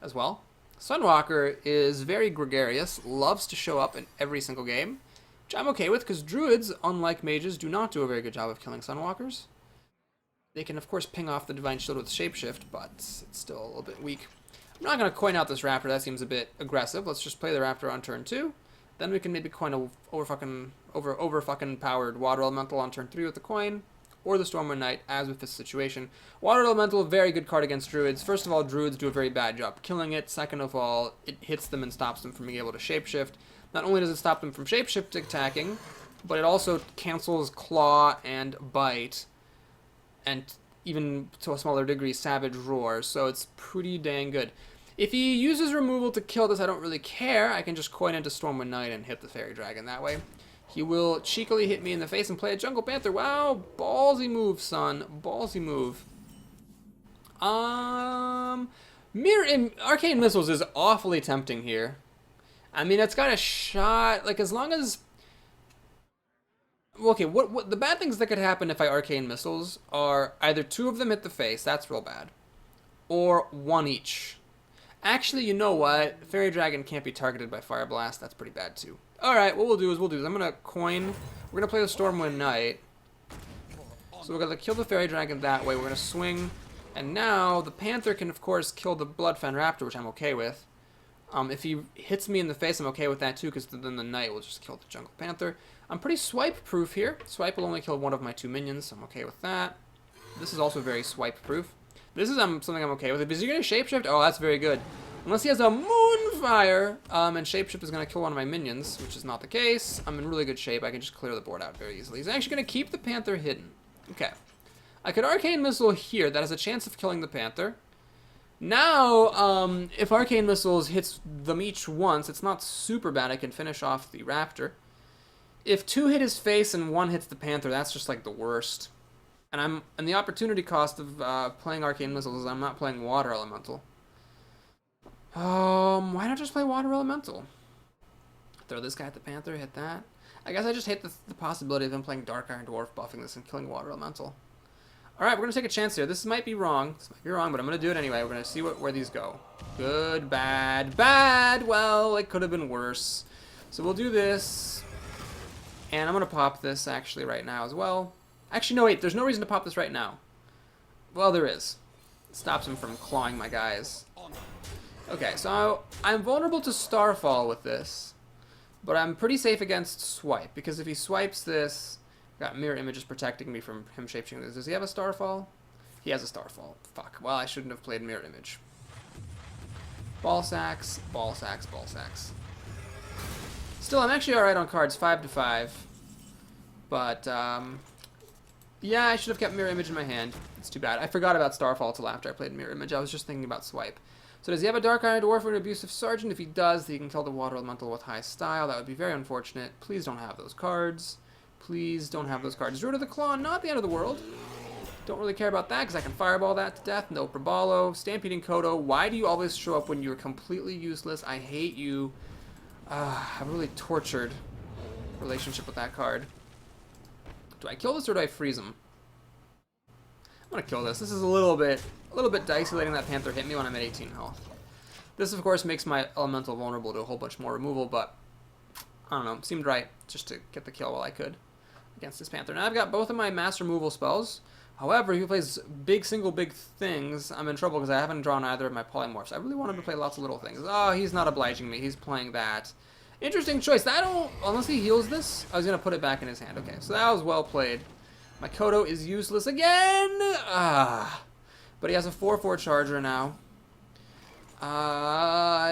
as well. Sunwalker is very gregarious, loves to show up in every single game, which I'm okay with, because Druids, unlike Mages, do not do a very good job of killing Sunwalkers. They can, of course, ping off the Divine Shield with Shapeshift, but it's still a little bit weak. I'm not going to coin out this Raptor, that seems a bit aggressive. Let's just play the Raptor on turn 2. Then we can maybe coin a over powered Water Elemental on turn 3 with the coin, or the Stormwind Knight, as with this situation. Water Elemental, a very good card against Druids. First of all, Druids do a very bad job killing it. Second of all, it hits them and stops them from being able to Shapeshift. Not only does it stop them from Shapeshift attacking, but it also cancels Claw and Bite, and even to a smaller degree, Savage Roar, so it's pretty dang good. If he uses removal to kill this, I don't really care. I can just coin into Stormwind Knight and hit the Fairy Dragon that way. He will cheekily hit me in the face and play a Jungle Panther. Wow, ballsy move, son. Ballsy move. Arcane Missiles is awfully tempting here. I mean, it's got a shot, like, as long as... Okay, what the bad things that could happen if I Arcane Missiles are either 2 of them hit the face, that's real bad, or 1 each. Actually, you know what? Fairy Dragon can't be targeted by Fire Blast. That's pretty bad, too. Alright, what we'll do is I'm going to coin. We're going to play the Stormwind Knight. So we're going to kill the Fairy Dragon that way. We're going to swing. And now the Panther can, of course, kill the Bloodfen Raptor, which I'm okay with. If he hits me in the face, I'm okay with that, too, because then the Knight will just kill the Jungle Panther. I'm pretty swipe-proof here. Swipe will only kill 1 of my 2 minions, so I'm okay with that. This is also very swipe-proof. This is something I'm okay with. Is he going to Shapeshift? Oh, that's very good. Unless he has a Moonfire, and Shapeshift is going to kill 1 of my minions, which is not the case. I'm in really good shape. I can just clear the board out very easily. He's actually going to keep the Panther hidden. Okay. I could Arcane Missile here. That has a chance of killing the Panther. Now, if Arcane Missiles hits them each once, it's not super bad. I can finish off the Raptor. If 2 hit his face and 1 hits the Panther, that's just like the worst. And the opportunity cost of playing Arcane Missiles is I'm not playing Water Elemental. Why not just play Water Elemental? Throw this guy at the Panther, hit that. I guess I just hate the possibility of him playing Dark Iron Dwarf, buffing this, and killing Water Elemental. Alright, we're going to take a chance here. This might be wrong. But I'm going to do it anyway. We're going to see where these go. Good, bad, bad! Well, it could have been worse. So we'll do this. And I'm going to pop this, actually, right now as well. Actually, no, wait. There's no reason to pop this right now. Well, there is. It stops him from clawing my guys. Okay, so I'm vulnerable to Starfall with this, but I'm pretty safe against Swipe, because if he swipes this, got Mirror Images protecting me from him shapeshifting this. Does he have a Starfall? He has a Starfall. Fuck. Well, I shouldn't have played Mirror Image. Ball sacks, ball sacks, ball sacks. Still, I'm actually alright on cards, 5 to 5. But, yeah, I should have kept Mirror Image in my hand. It's too bad. I forgot about Starfall till after I played Mirror Image. I was just thinking about Swipe. So does he have a Dark Iron Dwarf or an Abusive Sergeant? If he does, he can kill the Water Elemental with High Style. That would be very unfortunate. Please don't have those cards. Please don't have those cards. Druid of the Claw, not the end of the world. Don't really care about that because I can Fireball that to death. No Probalo. Stampeding Kodo. Why do you always show up when you're completely useless? I hate you. I have a really tortured relationship with that card. Do I kill this or do I freeze him? I'm gonna kill this. This is a little bit dicey letting that Panther hit me when I'm at 18 health. This, of course, makes my elemental vulnerable to a whole bunch more removal, but I don't know. It seemed right just to get the kill while I could against this Panther. Now I've got both of my mass removal spells. However, if he plays big things, I'm in trouble because I haven't drawn either of my polymorphs. I really want him to play lots of little things. Oh, he's not obliging me. He's playing that. Interesting choice. I don't... Unless he heals this, I was going to put it back in his hand. Okay, so that was well played. My Kodo is useless again! But he has a 4/4 charger now.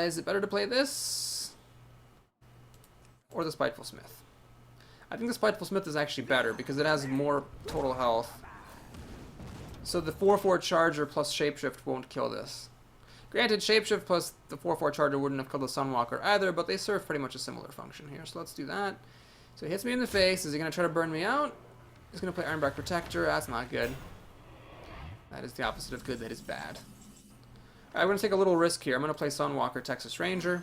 Is it better to play this? Or the Spiteful Smith? I think the Spiteful Smith is actually better because it has more total health. So the 4/4 charger plus Shapeshift won't kill this. Granted, Shapeshift plus the 4/4 charger wouldn't have killed the Sunwalker either, but they serve pretty much a similar function here. So let's do that. So he hits me in the face. Is he going to try to burn me out? He's going to play Ironbark Protector. That's not good. That is the opposite of good. That is bad. Alright, we're going to take a little risk here. I'm going to play Sunwalker Texas Ranger.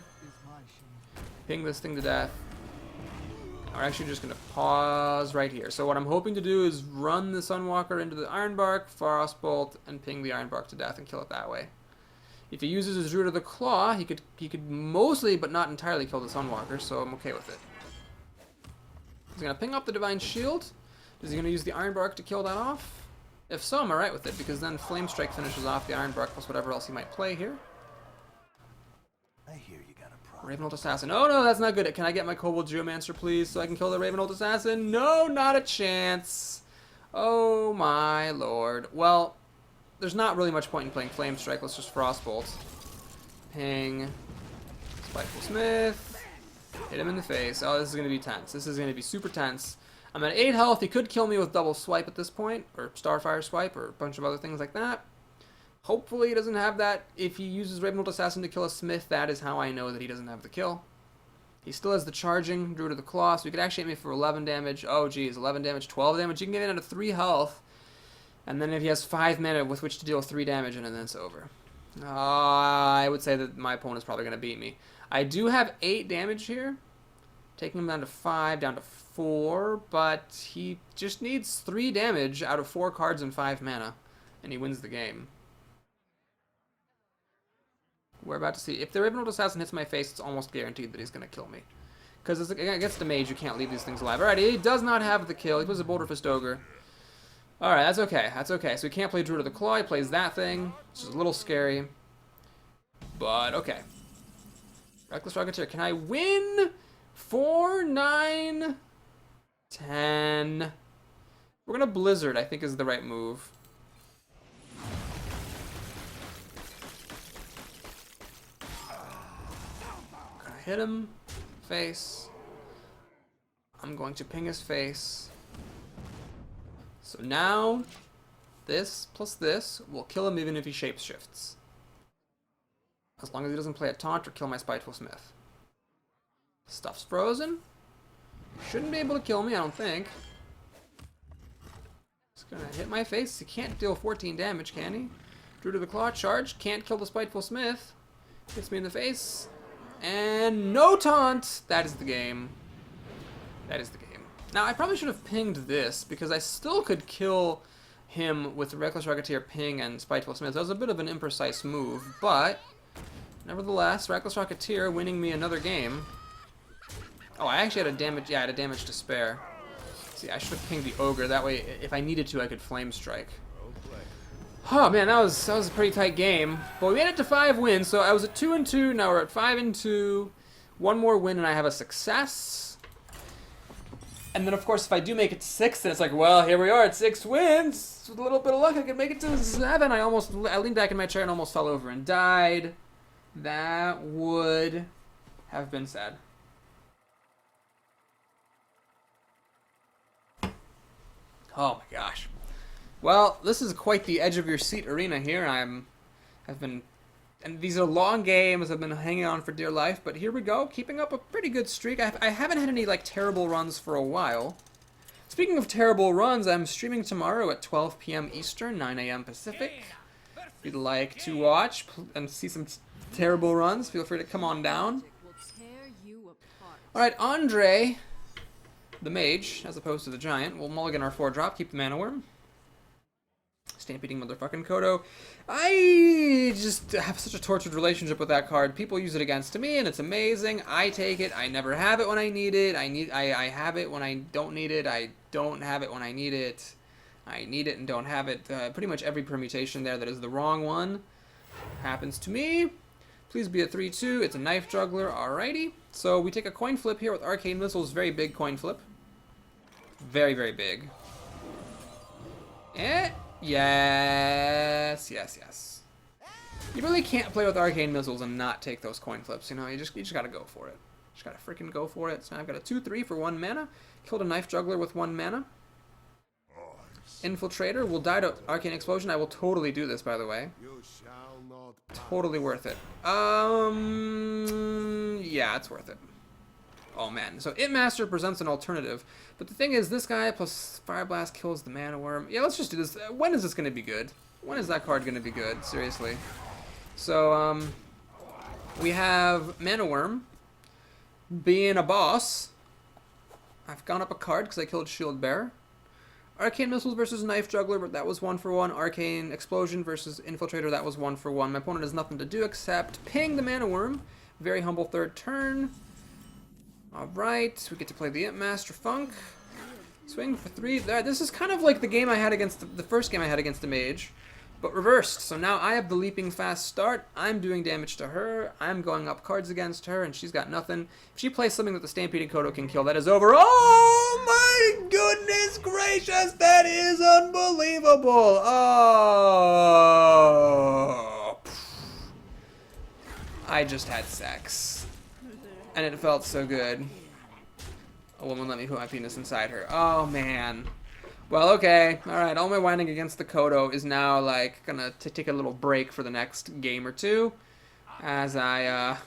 Ping this thing to death. We're actually just going to pause right here. So what I'm hoping to do is run the Sunwalker into the Ironbark, Frostbolt, and ping the Ironbark to death and kill it that way. If he uses his Root of the Claw, he could mostly, but not entirely, kill the Sunwalker, so I'm okay with it. He's going to ping up the Divine Shield. Is he going to use the Ironbark to kill that off? If so, I'm alright with it, because then Flame Strike finishes off the Ironbark plus whatever else he might play here. I hear you got a problem. Ravenhold Assassin. Oh no, that's not good. Can I get my Kobold Geomancer, please, so I can kill the Ravenhold Assassin? No, not a chance. Oh my lord. Well, there's not really much point in playing Flame Strike. Let's just Frostbolt. Ping. Spiteful Smith. Hit him in the face. Oh, this is going to be tense. This is going to be super tense. I'm at 8 health. He could kill me with double swipe at this point, or Starfire swipe, or a bunch of other things like that. Hopefully he doesn't have that. If he uses Ravenhold Assassin to kill a Smith, that is how I know that he doesn't have the kill. He still has the charging, Druid of the Claw, so he could actually hit me for 11 damage. Oh geez, 11 damage, 12 damage. You can get it down to 3 health. And then if he has 5 mana with which to deal 3 damage, and then it's over. I would say that my opponent's probably going to beat me. I do have 8 damage here. Taking him down to 5, down to 4, but he just needs 3 damage out of 4 cards and 5 mana, and he wins the game. We're about to see. If the Ravenhold Assassin hits my face, it's almost guaranteed that he's going to kill me. Because against the Mage, you can't leave these things alive. Alright, he does not have the kill. He plays a Boulder Fist Ogre. Alright, that's okay. That's okay. So he can't play Druid of the Claw. He plays that thing, which is a little scary. But, okay. Reckless Rocketeer. Can I win? 4, 9, 10. We're going to Blizzard, I think, is the right move. Gonna hit him. Face. I'm going to ping his face. So now, this plus this will kill him even if he shapeshifts. As long as he doesn't play a taunt or kill my Spiteful Smith. Stuff's frozen. Shouldn't be able to kill me, I don't think. He's gonna hit my face. He can't deal 14 damage, can he? Druid of the Claw, charge. Can't kill the Spiteful Smith. Hits me in the face. And no taunt! That is the game. That is the game. Now, I probably should have pinged this, because I still could kill him with Reckless Rocketeer, Ping, and Spiteful Smith. That was a bit of an imprecise move, but nevertheless, Reckless Rocketeer winning me another game. Oh, I actually had a damage, yeah, I had a damage to spare. See, I should have pinged the Ogre, that way, if I needed to, I could Flame Strike. Oh man, that was a pretty tight game. But we made it to 5 wins, so I was at 2-2, now we're at 5-2. One more win and I have a success. And then of course if I do make it to 6, then it's like, well, here we are at 6 wins. With a little bit of luck I could make it to 7. I leaned back in my chair and almost fell over and died. That would have been sad. Oh my gosh. Well, this is quite the edge of your seat arena here. And these are long games. I've been hanging on for dear life, but here we go, keeping up a pretty good streak. I haven't had any like terrible runs for a while. Speaking of terrible runs, I'm streaming tomorrow at 12 p.m. Eastern, 9 a.m. Pacific. If you'd like to watch and see some terrible runs, feel free to come on down. All right, Andre, the Mage, as opposed to the Giant, will mulligan our 4-drop, keep the Mana Worm. Stampeding motherfucking Kodo. I just have such a tortured relationship with that card. People use it against me, and it's amazing. I take it. I never have it when I need it. I have it when I don't need it. I don't have it when I need it. I need it and don't have it. Pretty much every permutation there that is the wrong one happens to me. Please be a 3-2. It's a knife juggler. Alrighty. So we take a coin flip here with Arcane Missiles. Very big coin flip. Very, very big. Yes, yes, yes. You really can't play with Arcane Missiles and not take those coin flips, you know? You just gotta go for it. Just gotta freaking go for it. So now I've got a 2-3 for 1 mana. Killed a Knife Juggler with 1 mana. Infiltrator will die to Arcane Explosion. I will totally do this, by the way. Totally worth it. Yeah, it's worth it. Oh man, so Itmaster presents an alternative, but the thing is, this guy plus Fire Blast kills the Mana Worm. Yeah, let's just do this. When is this going to be good? When is that card going to be good? Seriously. So, we have Mana Worm being a boss. I've gone up a card because I killed Shield Bearer. Arcane Missiles versus Knife Juggler, but that was 1 for 1. Arcane Explosion versus Infiltrator, that was 1 for 1. My opponent has nothing to do except ping the Mana Worm. Very humble 3rd turn. Alright, we get to play the Imp Master Funk. Swing for 3. This is kind of like the game I had against the first game I had against the Mage, but reversed. So now I have the leaping fast start. I'm doing damage to her. I'm going up cards against her, and she's got nothing. If she plays something that the Stampeding Kodo can kill, that is over. Oh my goodness gracious, that is unbelievable. Oh. I just had sex. And it felt so good. A woman let me put my penis inside her. Oh, man. Well, okay. Alright, all my whining against the Kodo is now, like, gonna take a little break for the next game or two. As I,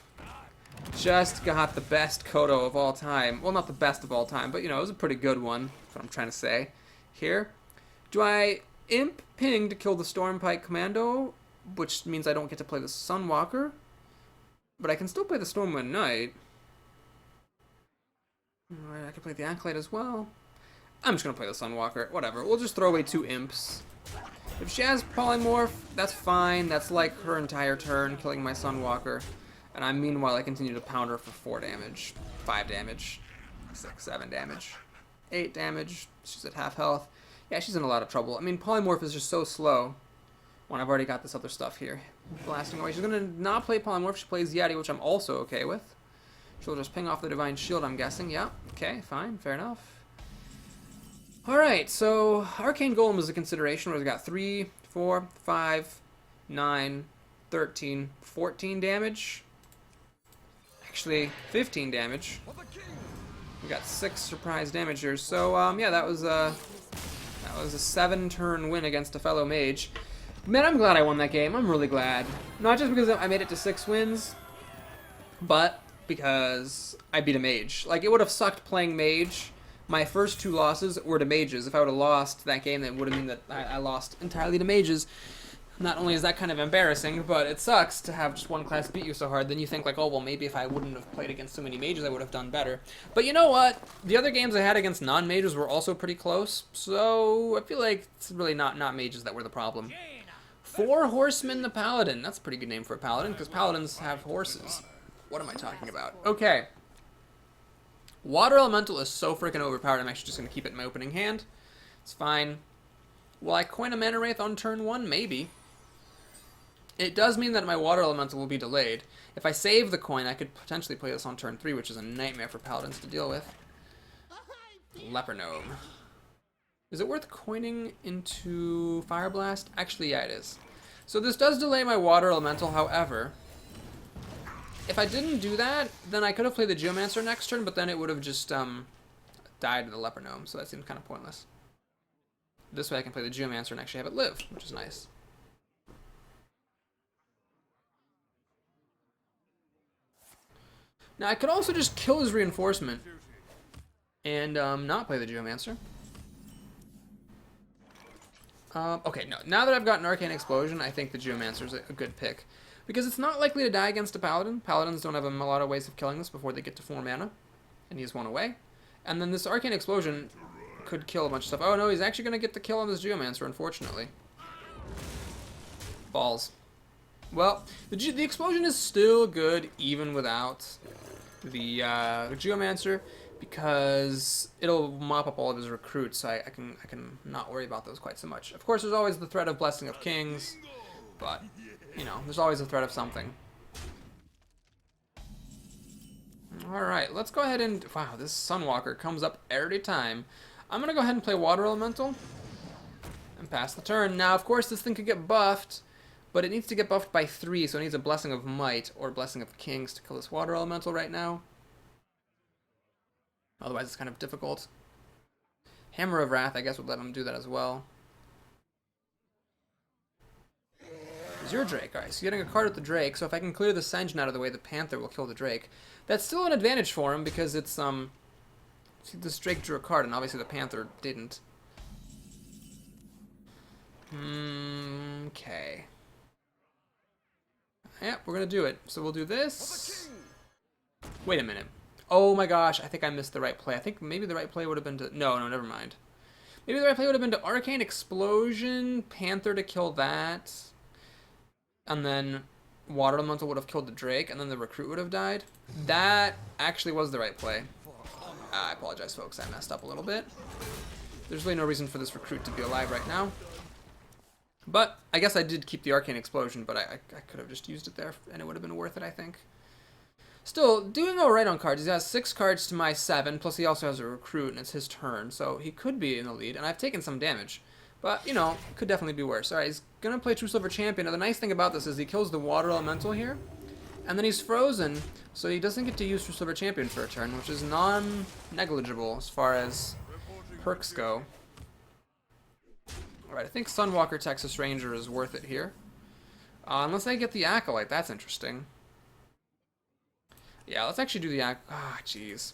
just got the best Kodo of all time. Well, not the best of all time, but, you know, it was a pretty good one. That's what I'm trying to say. Here. Do I Imp Ping to kill the Stormpike Commando? Which means I don't get to play the Sunwalker. But I can still play the Stormwind Knight. Alright, I can play the Acolyte as well. I'm just going to play the Sunwalker. Whatever. We'll just throw away 2 Imps. If she has Polymorph, that's fine. That's like her entire turn, killing my Sunwalker. And meanwhile, I continue to pound her for 4 damage. 5 damage. 6, 7 damage. 8 damage. She's at half health. Yeah, she's in a lot of trouble. I mean, Polymorph is just so slow when I've already got this other stuff here. Blasting away. She's going to not play Polymorph. She plays Yeti, which I'm also okay with. She'll just ping off the Divine Shield, I'm guessing. Yeah, okay, fine, fair enough. Alright, so Arcane Golem is a consideration where we've got 3, 4, 5, 9, 13, 14 damage. Actually, 15 damage. We got 6 surprise damagers. So, yeah, that was a 7-turn win against a fellow Mage. Man, I'm glad I won that game. I'm really glad. Not just because I made it to 6 wins, but because I beat a Mage. Like, it would have sucked playing Mage. My first 2 losses were to Mages. If I would have lost that game, that would have mean that I lost entirely to Mages. Not only is that kind of embarrassing, but it sucks to have just one class beat you so hard. Then you think like, oh, well, maybe if I wouldn't have played against so many Mages, I would have done better. But you know what? The other games I had against non-Mages were also pretty close. So I feel like it's really not Mages that were the problem. 4 Horsemen the Paladin. That's a pretty good name for a Paladin, because Paladins have horses. What am I talking about? Okay. Water Elemental is so freaking overpowered, I'm actually just going to keep it in my opening hand. It's fine. Will I coin a Mana Wraith on turn 1? Maybe. It does mean that my Water Elemental will be delayed. If I save the coin, I could potentially play this on turn 3, which is a nightmare for Paladins to deal with. Leper Gnome. Is it worth coining into Fire Blast? Actually, yeah, it is. So this does delay my Water Elemental, however. If I didn't do that, then I could have played the Geomancer next turn, but then it would have just died to the Leper Gnome, so that seems kind of pointless. This way I can play the Geomancer and actually have it live, which is nice. Now I could also just kill his Reinforcement and not play the Geomancer. Okay, no. Now that I've got an Arcane Explosion, I think the Geomancer is a good pick. Because it's not likely to die against a Paladin. Paladins don't have a lot of ways of killing this before they get to 4 mana. And he's 1 away. And then this Arcane Explosion could kill a bunch of stuff. Oh no, he's actually going to get the kill on this Geomancer, unfortunately. Balls. Well, the explosion is still good even without the Geomancer, because it'll mop up all of his recruits, so I can not worry about those quite so much. Of course, there's always the threat of Blessing of Kings, but, you know, there's always a threat of something. Alright, let's go ahead and... Wow, this Sunwalker comes up every time. I'm going to go ahead and play Water Elemental and pass the turn. Now, of course, this thing could get buffed, but it needs to get buffed by 3, so it needs a Blessing of Might or Blessing of Kings to kill this Water Elemental right now. Otherwise, it's kind of difficult. Hammer of Wrath, I guess, would let him do that as well. Zero Drake. Alright, so getting a card with the Drake, so if I can clear the Senjin out of the way, the Panther will kill the Drake. That's still an advantage for him, because it's, see, this Drake drew a card, and obviously the Panther didn't. Okay. Yep, we're gonna do it. So we'll do this. Wait a minute. Oh my gosh, I think I missed the right play. I think maybe the right play would have been to... No, never mind. Maybe the right play would have been to Arcane Explosion, Panther to kill that, and then Water Elemental would have killed the Drake, and then the Recruit would have died. That actually was the right play. I apologize, folks. I messed up a little bit. There's really no reason for this Recruit to be alive right now. But I guess I did keep the Arcane Explosion, but I could have just used it there, and it would have been worth it, I think. Still, doing alright on cards. He has 6 cards to my 7, plus he also has a Recruit, and it's his turn, so he could be in the lead, and I've taken some damage. But, you know, could definitely be worse. Alright, he's going to play True Silver Champion. Now, the nice thing about this is he kills the Water Elemental here, and then he's frozen, so he doesn't get to use True Silver Champion for a turn, which is non-negligible as far as perks go. Alright, I think Sunwalker Texas Ranger is worth it here. Unless I get the Acolyte, that's interesting. Yeah, let's actually do the ah, jeez.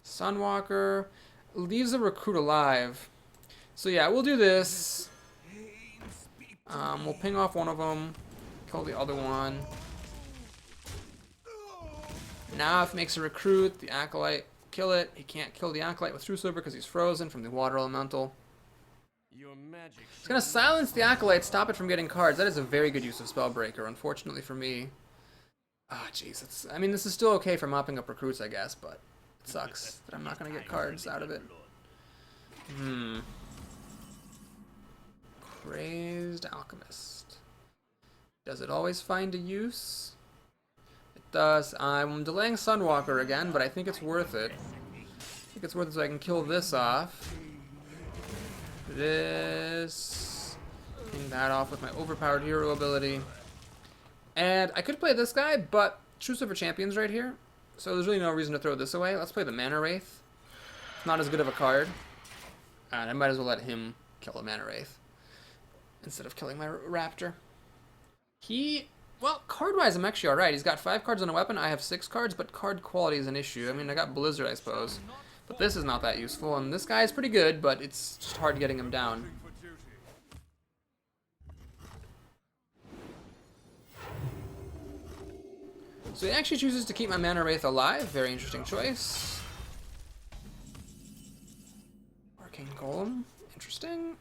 Sunwalker leaves a Recruit alive. So yeah, we'll do this. We'll ping off one of them, kill the other one. Now if it makes a Recruit, the Acolyte, kill it. He can't kill the Acolyte with True Silver because he's frozen from the Water Elemental. It's going to silence the Acolyte, stop it from getting cards. That is a very good use of Spellbreaker, unfortunately for me. Ah, jeez. I mean, this is still okay for mopping up Recruits, I guess, but it sucks that I'm not going to get cards out of it. Crazed Alchemist. Does it always find a use? It does. I'm delaying Sunwalker again, but I think it's worth it. I think it's worth it so I can kill this off. This. King that off with my overpowered hero ability. And I could play this guy, but True Silver Champion's right here, so there's really no reason to throw this away. Let's play the Mana Wraith. It's not as good of a card, and I might as well let him kill a Mana Wraith instead of killing my Raptor. Well, card-wise, I'm actually alright. He's got 5 cards on a weapon. I have 6 cards, but card quality is an issue. I mean, I got Blizzard, I suppose, but this is not that useful, and this guy is pretty good, but it's just hard getting him down. So he actually chooses to keep my Mana Wraith alive. Very interesting choice. Arcane Golem. Interesting.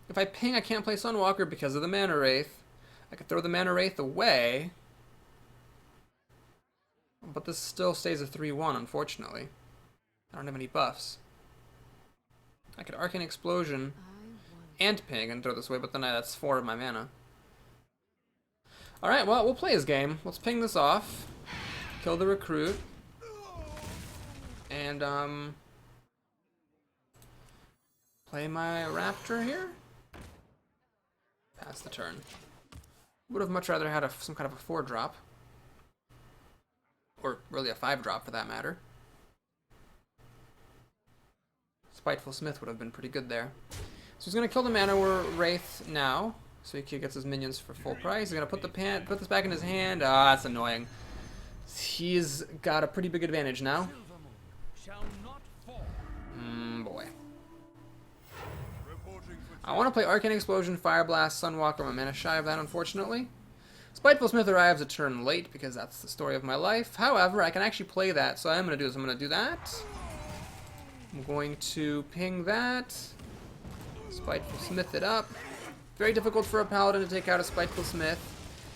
If I ping, I can't play Sunwalker because of the Mana Wraith. I could throw the Mana Wraith away. But this still stays a 3-1, unfortunately. I don't have any buffs. I could Arcane Explosion and ping and throw this away, but then that's 4 of my mana. Alright, well, we'll play his game. Let's ping this off. Kill the Recruit. And, play my Raptor here. Pass the turn. Would have much rather had some kind of a 4-drop. Or really a 5-drop for that matter. Spiteful Smith would have been pretty good there. So he's going to kill the Mana Wraith now. So he gets his minions for full price. He's going to put this back in his hand. Ah, that's annoying. He's got a pretty big advantage now. Boy. I want to play Arcane Explosion, Fire Blast, Sunwalker. I'm a mana shy of that, unfortunately. Spiteful Smith arrives a turn late because that's the story of my life. However, I can actually play that, so I'm going to do this. I'm going to do that. I'm going to ping that. Spiteful Smith it up. Very difficult for a paladin to take out a Spiteful Smith.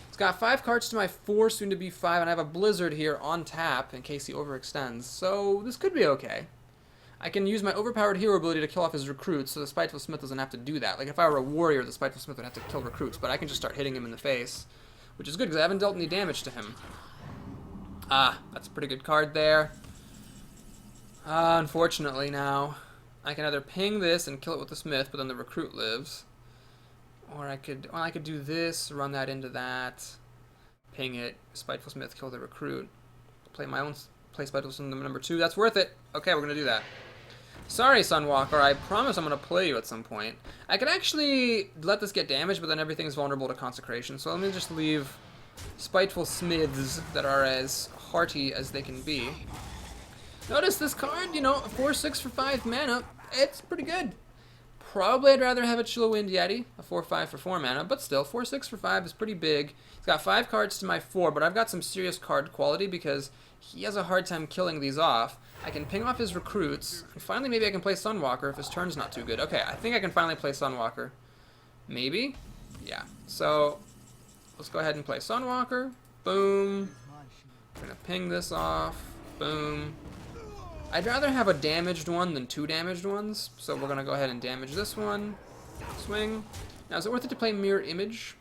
It's got 5 cards to my 4, soon to be 5, and I have a Blizzard here on tap in case he overextends. So this could be okay. I can use my overpowered hero ability to kill off his recruits, so the Spiteful Smith doesn't have to do that. Like if I were a warrior, the Spiteful Smith would have to kill recruits, but I can just start hitting him in the face, which is good because I haven't dealt any damage to him. Ah, that's a pretty good card there. Unfortunately now, I can either ping this and kill it with the Smith, but then the recruit lives. Or I could do this, run that into that, ping it, Spiteful Smith, kill the recruit, play Spiteful Smith number 2. That's worth it. Okay, we're gonna do that. Sorry, Sunwalker, I promise I'm gonna play you at some point. I could actually let this get damaged, but then everything's vulnerable to Consecration, so let me just leave Spiteful Smiths that are as hearty as they can be. Notice this card, you know, 4/6 for 5 mana, it's pretty good. Probably I'd rather have a Chillwind Yeti, a 4/5 for 4 mana, but still, 4/6 for 5 is pretty big. It's got 5 cards to my 4, but I've got some serious card quality because he has a hard time killing these off. I can ping off his recruits, and finally maybe I can play Sunwalker if his turn's not too good. Okay, I think I can finally play Sunwalker. Maybe? Yeah. So, let's go ahead and play Sunwalker. Boom. I'm gonna ping this off. Boom. I'd rather have a damaged one than 2 damaged ones, so we're gonna go ahead and damage this one. Swing. Now, is it worth it to play Mirror Image?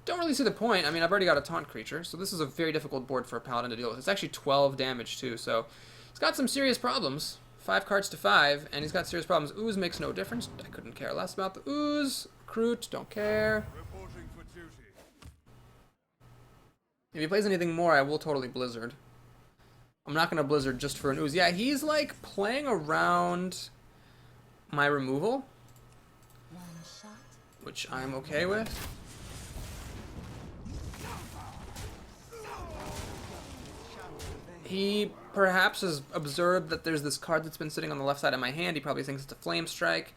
Don't really see the point. I mean, I've already got a taunt creature, so this is a very difficult board for a paladin to deal with. It's actually 12 damage, too, so he's got some serious problems. 5 cards to 5, and he's got serious problems. Ooze makes no difference. I couldn't care less about the Ooze. Recruit, don't care. If he plays anything more, I will totally Blizzard. I'm not going to Blizzard just for an Ooze. Yeah, he's, like, playing around my removal, which I'm okay with. He perhaps has observed that there's this card that's been sitting on the left side of my hand. He probably thinks it's a Flame Strike,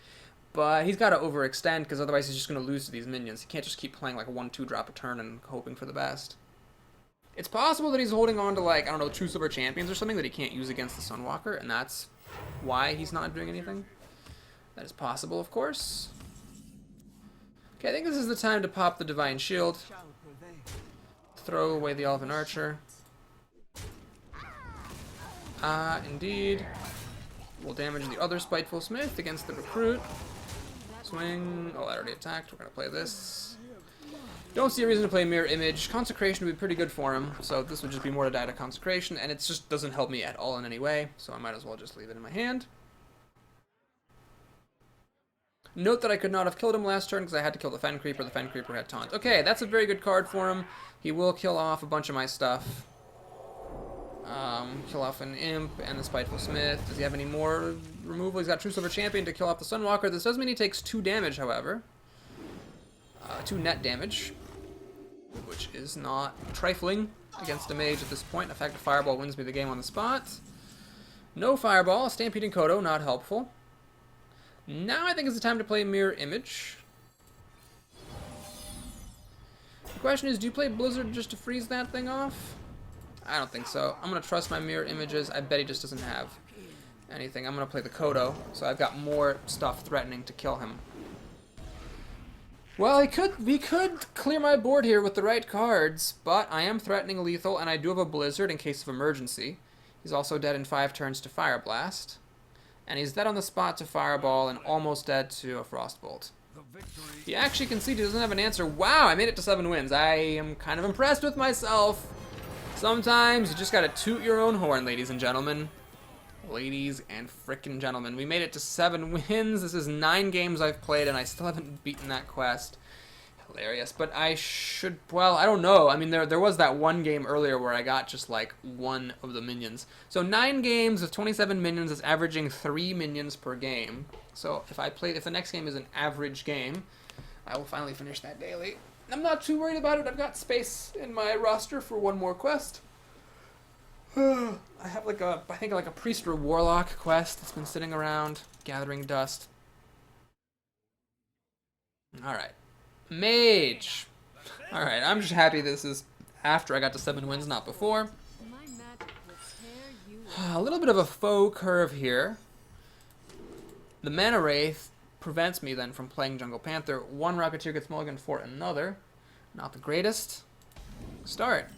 but he's got to overextend because otherwise he's just going to lose to these minions. He can't just keep playing like a 1/2 drop a turn and hoping for the best. It's possible that he's holding on to, like, I don't know, 2 Silver Champions or something that he can't use against the Sunwalker, and that's why he's not doing anything. That is possible, of course. Okay, I think this is the time to pop the Divine Shield. Throw away the Elven Archer. Indeed. We'll damage the other Spiteful Smith against the recruit. Swing. Oh, I already attacked. We're going to play this. Don't see a reason to play Mirror Image. Consecration would be pretty good for him, so this would just be more to die to Consecration, and it just doesn't help me at all in any way, so I might as well just leave it in my hand. Note that I could not have killed him last turn because I had to kill the Fen Creeper. The Fen Creeper had taunt. Okay, that's a very good card for him. He will kill off a bunch of my stuff. Kill off an Imp and the Spiteful Smith. Does he have any more removal? He's got True Silver Champion to kill off the Sunwalker. This does mean he takes 2 damage, however. 2 net damage, which is not trifling against a mage at this point. In fact, a Fireball wins me the game on the spot. No Fireball. Stampeding Kodo, not helpful. Now I think it's the time to play Mirror Image. The question is, do you play Blizzard just to freeze that thing off? I don't think so. I'm going to trust my Mirror Images. I bet he just doesn't have anything. I'm going to play the Kodo, so I've got more stuff threatening to kill him. Well, we could clear my board here with the right cards, but I am threatening lethal, and I do have a Blizzard in case of emergency. He's also dead in 5 turns to Fire Blast. And he's dead on the spot to Fireball, and almost dead to a Frostbolt. He actually conceded he doesn't have an answer. Wow, I made it to 7 wins. I am kind of impressed with myself. Sometimes you just gotta toot your own horn, ladies and gentlemen. Ladies and frickin' gentlemen. We made it to 7 wins. This is 9 games I've played, and I still haven't beaten that quest. Hilarious. But I should... Well, I don't know. I mean, there was that one game earlier where I got just, like, 1 of the minions. So 9 games with 27 minions is averaging 3 minions per game. So if the next game is an average game, I will finally finish that daily. I'm not too worried about it. I've got space in my roster for 1 more quest. I have I think a priest or warlock quest that's been sitting around, gathering dust. Alright. Mage! Alright, I'm just happy this is after I got to 7 wins, not before. A little bit of a faux curve here. The Mana Wraith prevents me then from playing Jungle Panther. One Rocketeer gets mulliganed for another. Not the greatest. Start.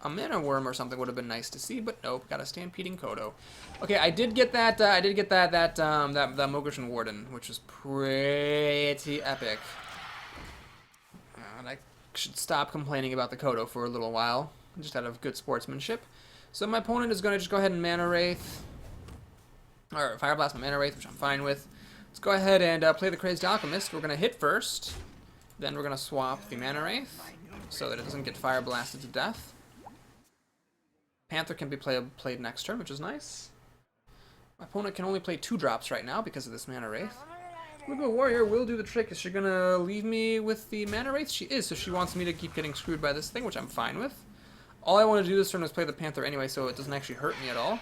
A Mana Worm or something would have been nice to see, but nope. Got a Stampeding Kodo. Okay, I did get that. That Mogushan Warden, which was pretty epic. And I should stop complaining about the Kodo for a little while, just out of good sportsmanship. So my opponent is going to just go ahead and Mana Wraith, or Fire Blast my Mana Wraith, which I'm fine with. Let's go ahead and play the Crazed Alchemist. We're going to hit first, then we're going to swap the Mana Wraith so that it doesn't get Fire Blasted to death. Panther can be played next turn, which is nice. My opponent can only play 2 drops right now because of this Mana Wraith. Widow Warrior will do the trick. Is she going to leave me with the Mana Wraith? She is, so she wants me to keep getting screwed by this thing, which I'm fine with. All I want to do this turn is play the Panther anyway, so it doesn't actually hurt me at all.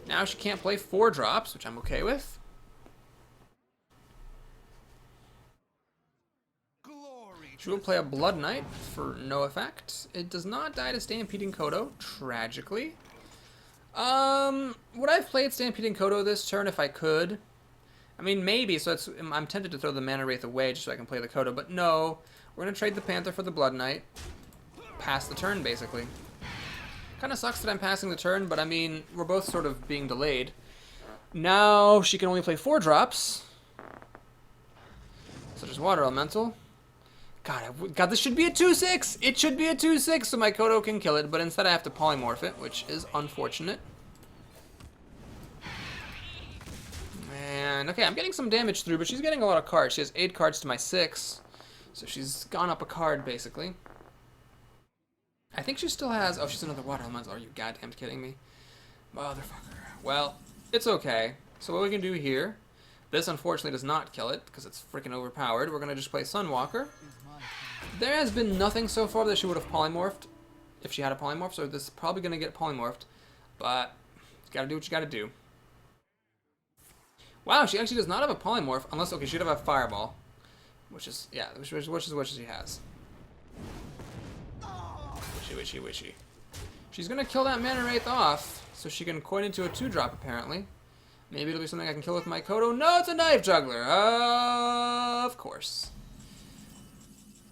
Now she can't play 4 drops, which I'm okay with. She will play a Blood Knight for no effect. It does not die to Stampeding Kodo, tragically. Would I have played Stampeding Kodo this turn if I could? I mean, maybe, so I'm tempted to throw the Mana Wraith away just so I can play the Kodo, but no. We're going to trade the Panther for the Blood Knight. Pass the turn, basically. Kind of sucks that I'm passing the turn, but I mean, we're both sort of being delayed. Now she can only play 4 drops. Such as Water Elemental. God, this should be a 2/6! It should be a 2/6 so my Kodo can kill it, but instead I have to polymorph it, which is unfortunate. And, okay, I'm getting some damage through, but she's getting a lot of cards. She has 8 cards to my 6, so she's gone up a card, basically. I think she still has... Oh, she's another Water Elemental. Are you goddamn kidding me? Motherfucker. Well, it's okay. So what we can do here... This, unfortunately, does not kill it, because it's freaking overpowered. We're going to just play Sunwalker. There has been nothing so far that she would have polymorphed, if she had a polymorph, so this is probably going to get polymorphed. But, you gotta do what you gotta do. Wow, she actually does not have a polymorph, unless, okay, she'd have a Fireball. Which is, yeah, which is what she has. Wishy. She's going to kill that Mana Wraith off, so she can coin into a 2-drop, apparently. Maybe it'll be something I can kill with my Kodo. No, it's a Knife Juggler! Of course.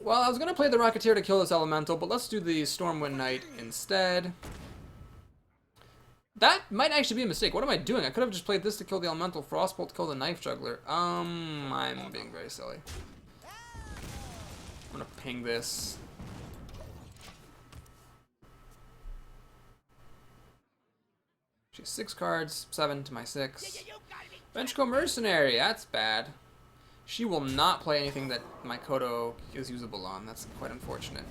Well, I was going to play the Rocketeer to kill this Elemental, but let's do the Stormwind Knight instead. That might actually be a mistake. What am I doing? I could have just played this to kill the Elemental, Frostbolt to kill the Knife Juggler. I'm being very silly. I'm going to ping this. She has 6 cards, 7 to my 6. Ventricle Mercenary, that's bad. She will not play anything that my Kodo is usable on. That's quite unfortunate.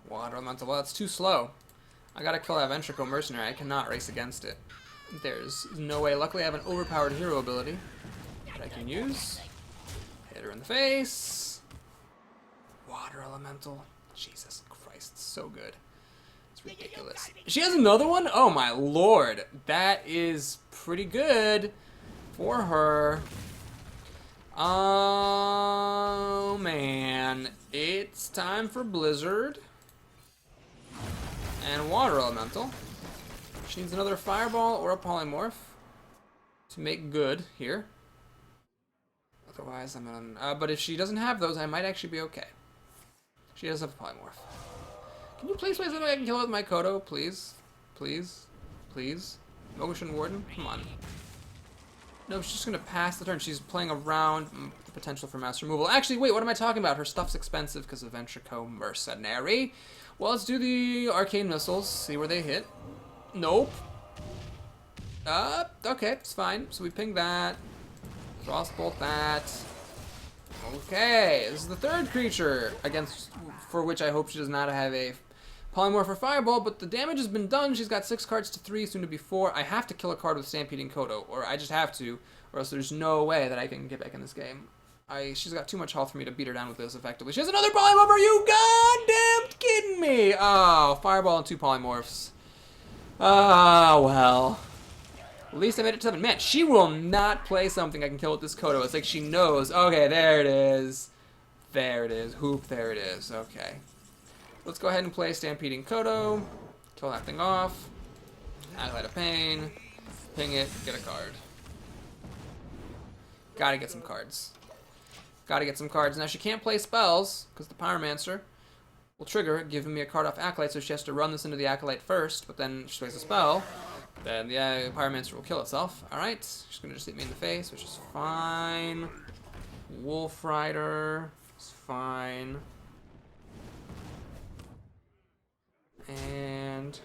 Water Elemental, well, it's too slow. I gotta kill that Ventricle Mercenary. I cannot race against it. There's no way. Luckily, I have an overpowered hero ability that I can use. Hit her in the face. Water Elemental. Jesus Christ, so good. Ridiculous. She has another one? Oh my lord. That is pretty good for her. Oh man. It's time for Blizzard. And Water Elemental. She needs another Fireball or a Polymorph to make good here. Otherwise, I'm gonna... but if she doesn't have those, I might actually be okay. She does have a Polymorph. Can you please play something I can kill with my Kodo, please? Please? Please? Mogushan Warden? Come on. No, she's just going to pass the turn. She's playing around the potential for mass removal. Actually, wait, what am I talking about? Her stuff's expensive because of Ventrico Mercenary. Well, let's do the Arcane Missiles, see where they hit. Nope. Okay, it's fine. So we ping that. Frostbolt that. Okay, this is the 3rd creature for which I hope she does not have a Polymorph or Fireball, but the damage has been done. She's got 6 cards to 3, soon to be 4. I have to kill a card with Stampeding Kodo, or I just have to, or else there's no way that I can get back in this game. She's got too much health for me to beat her down with this effectively. She has another Polymorph, are you goddamn kidding me? Oh, Fireball and 2 Polymorphs. Oh, well. At least I made it to 7. Man, she will not play something I can kill with this Kodo. It's like she knows. Okay, there it is. There it is. Hoop, there it is. Okay. Let's go ahead and play Stampeding Kodo. Kill that thing off. Highlight of Pain. Ping it, get a card. Gotta get some cards. Gotta get some cards. Now she can't play spells, because the Pyromancer will trigger, giving me a card off Acolyte, so she has to run this into the Acolyte first, but then if she plays a spell, then the Pyromancer will kill itself. Alright, she's gonna just hit me in the face, which is fine. Wolf Rider is fine. And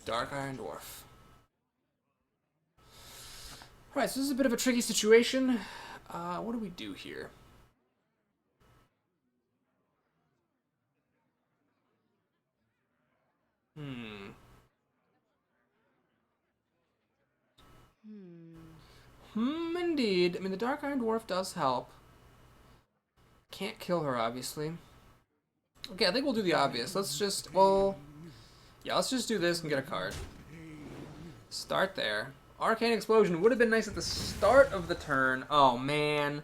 Dark Iron Dwarf. Alright, so this is a bit of a tricky situation. What do we do here? Indeed. I mean, the Dark Iron Dwarf does help. Can't kill her, obviously. Okay, I think we'll do the obvious. Let's just, well, yeah, let's just do this and get a card. Start there. Arcane Explosion would have been nice at the start of the turn. Oh, man.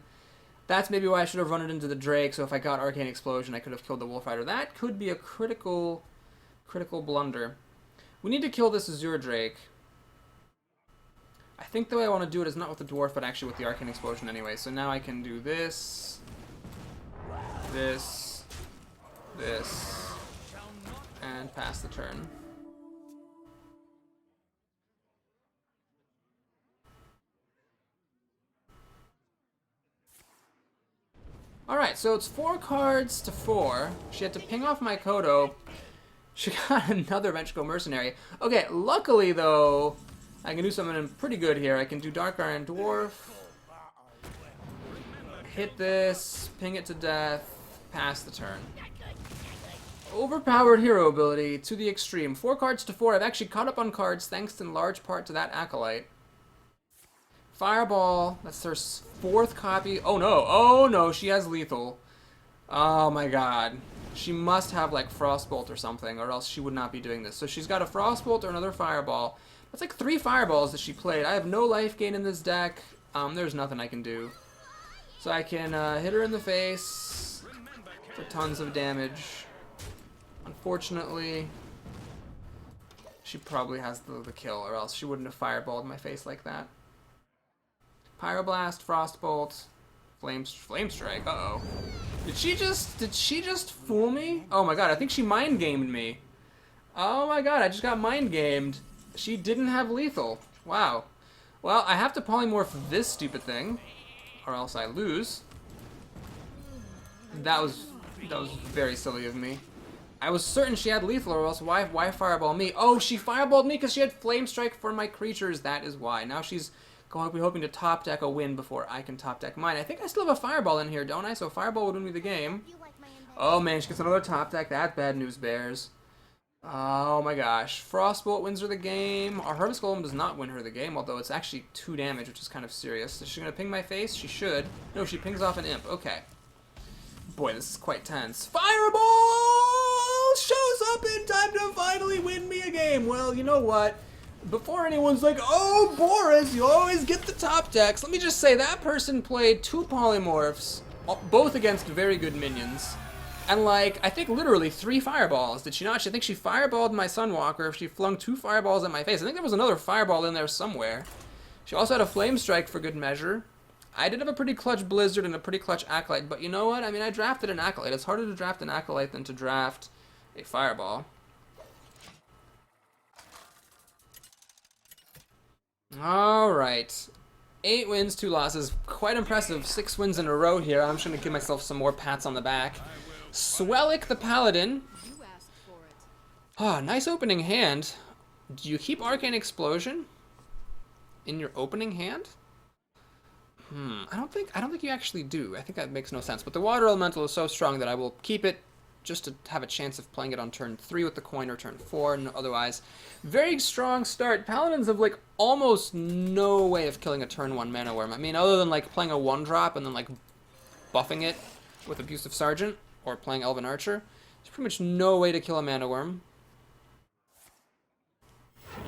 That's maybe why I should have run it into the Drake, so if I got Arcane Explosion, I could have killed the Wolf Rider. That could be a critical blunder. We need to kill this Azure Drake. I think the way I want to do it is not with the Dwarf, but actually with the Arcane Explosion anyway. So now I can do this, this, and pass the turn. Alright, so it's 4 cards to 4. She had to ping off my Kodo. She got another Ventricle Mercenary. Okay, luckily though, I can do something pretty good here. I can do Dark Iron Dwarf, hit this, ping it to death, pass the turn. Overpowered hero ability to the extreme. 4 cards to 4. I've actually caught up on cards thanks in large part to that Acolyte. Fireball. That's her 4th copy. Oh no, she has lethal. Oh my god. She must have like Frostbolt or something, or else she would not be doing this. So she's got a Frostbolt or another Fireball. That's like 3 Fireballs that she played. I have no life gain in this deck. There's nothing I can do. So I can hit her in the face for tons of damage. Unfortunately, she probably has the kill, or else she wouldn't have Fireballed my face like that. Pyroblast, Frostbolt, Flame Strike. Uh-oh. Did she just fool me? Oh my god, I think she mind gamed me. Oh my god, I just got mind gamed. She didn't have lethal. Wow. Well, I have to polymorph this stupid thing, or else I lose. That was very silly of me. I was certain she had lethal, or else why fireball me? Oh, she fireballed me because she had Flame Strike for my creatures. That is why. Now she's going to be hoping to top deck a win before I can top deck mine. I think I still have a fireball in here, don't I? So fireball would win me the game. Oh man, she gets another top deck. That's bad news, Bears. Oh my gosh. Frostbolt wins her the game. Our Harvest Golem does not win her the game, although it's actually 2 damage, which is kind of serious. Is she going to ping my face? She should. No, she pings off an imp. Okay. Boy, this is quite tense. Fireball shows up in time to finally win me a game. Well, you know what? Before anyone's like, oh, Boris, you always get the top decks, let me just say that person played 2 polymorphs, both against very good minions, and like, I think literally 3 fireballs. Did she not? I think she fireballed my Sunwalker. She flung 2 fireballs at my face. I think there was another fireball in there somewhere. She also had a Flame Strike for good measure. I did have a pretty clutch Blizzard and a pretty clutch Acolyte, but you know what? I mean, I drafted an Acolyte. It's harder to draft an Acolyte than to draft a Fireball. Alright. 8 wins, 2 losses. Quite impressive. 6 wins in a row here. I'm just going to give myself some more pats on the back. Swellick the Paladin. Ah, nice opening hand. Do you keep Arcane Explosion in your opening hand? I don't think you actually do. I think that makes no sense. But the Water Elemental is so strong that I will keep it just to have a chance of playing it on turn 3 with the coin or turn 4, and otherwise. Very strong start. Paladins have like almost no way of killing a turn 1 Mana Worm. I mean, other than like playing a 1-drop and then like buffing it with Abusive Sergeant or playing Elven Archer, there's pretty much no way to kill a Mana Worm.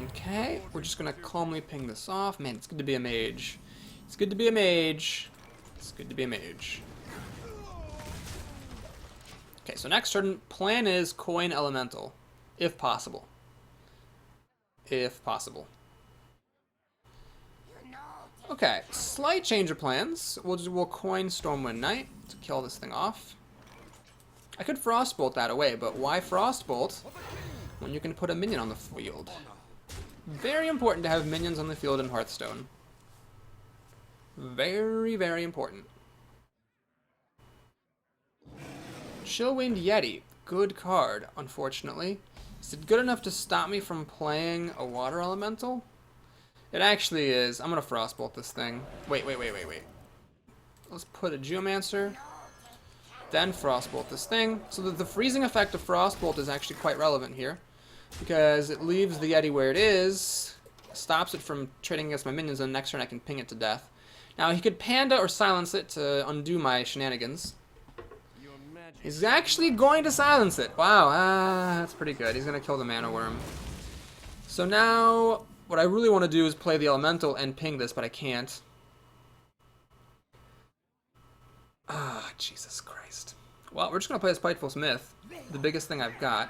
Okay, we're just gonna calmly ping this off. Man, it's good to be a mage. It's good to be a mage. It's good to be a mage. Okay, so next turn, plan is coin elemental, if possible. if possible. Okay, slight change of plans. We'll coin Stormwind Knight to kill this thing off. I could Frostbolt that away, but why Frostbolt when you can put a minion on the field? Very important to have minions on the field in Hearthstone. Very, very important. Chillwind Yeti. Good card, unfortunately. Is it good enough to stop me from playing a water elemental? It actually is. I'm gonna Frostbolt this thing. Wait. Let's put a Geomancer, then Frostbolt this thing. So that the freezing effect of Frostbolt is actually quite relevant here, because it leaves the Yeti where it is, stops it from trading against my minions, and next turn I can ping it to death. Now he could Panda or silence it to undo my shenanigans. He's actually going to silence it. Wow, that's pretty good. He's gonna kill the Mana Worm. So now what I really want to do is play the Elemental and ping this, but I can't. Ah, Jesus Christ. Well, we're just going to play a Spiteful Smith, the biggest thing I've got,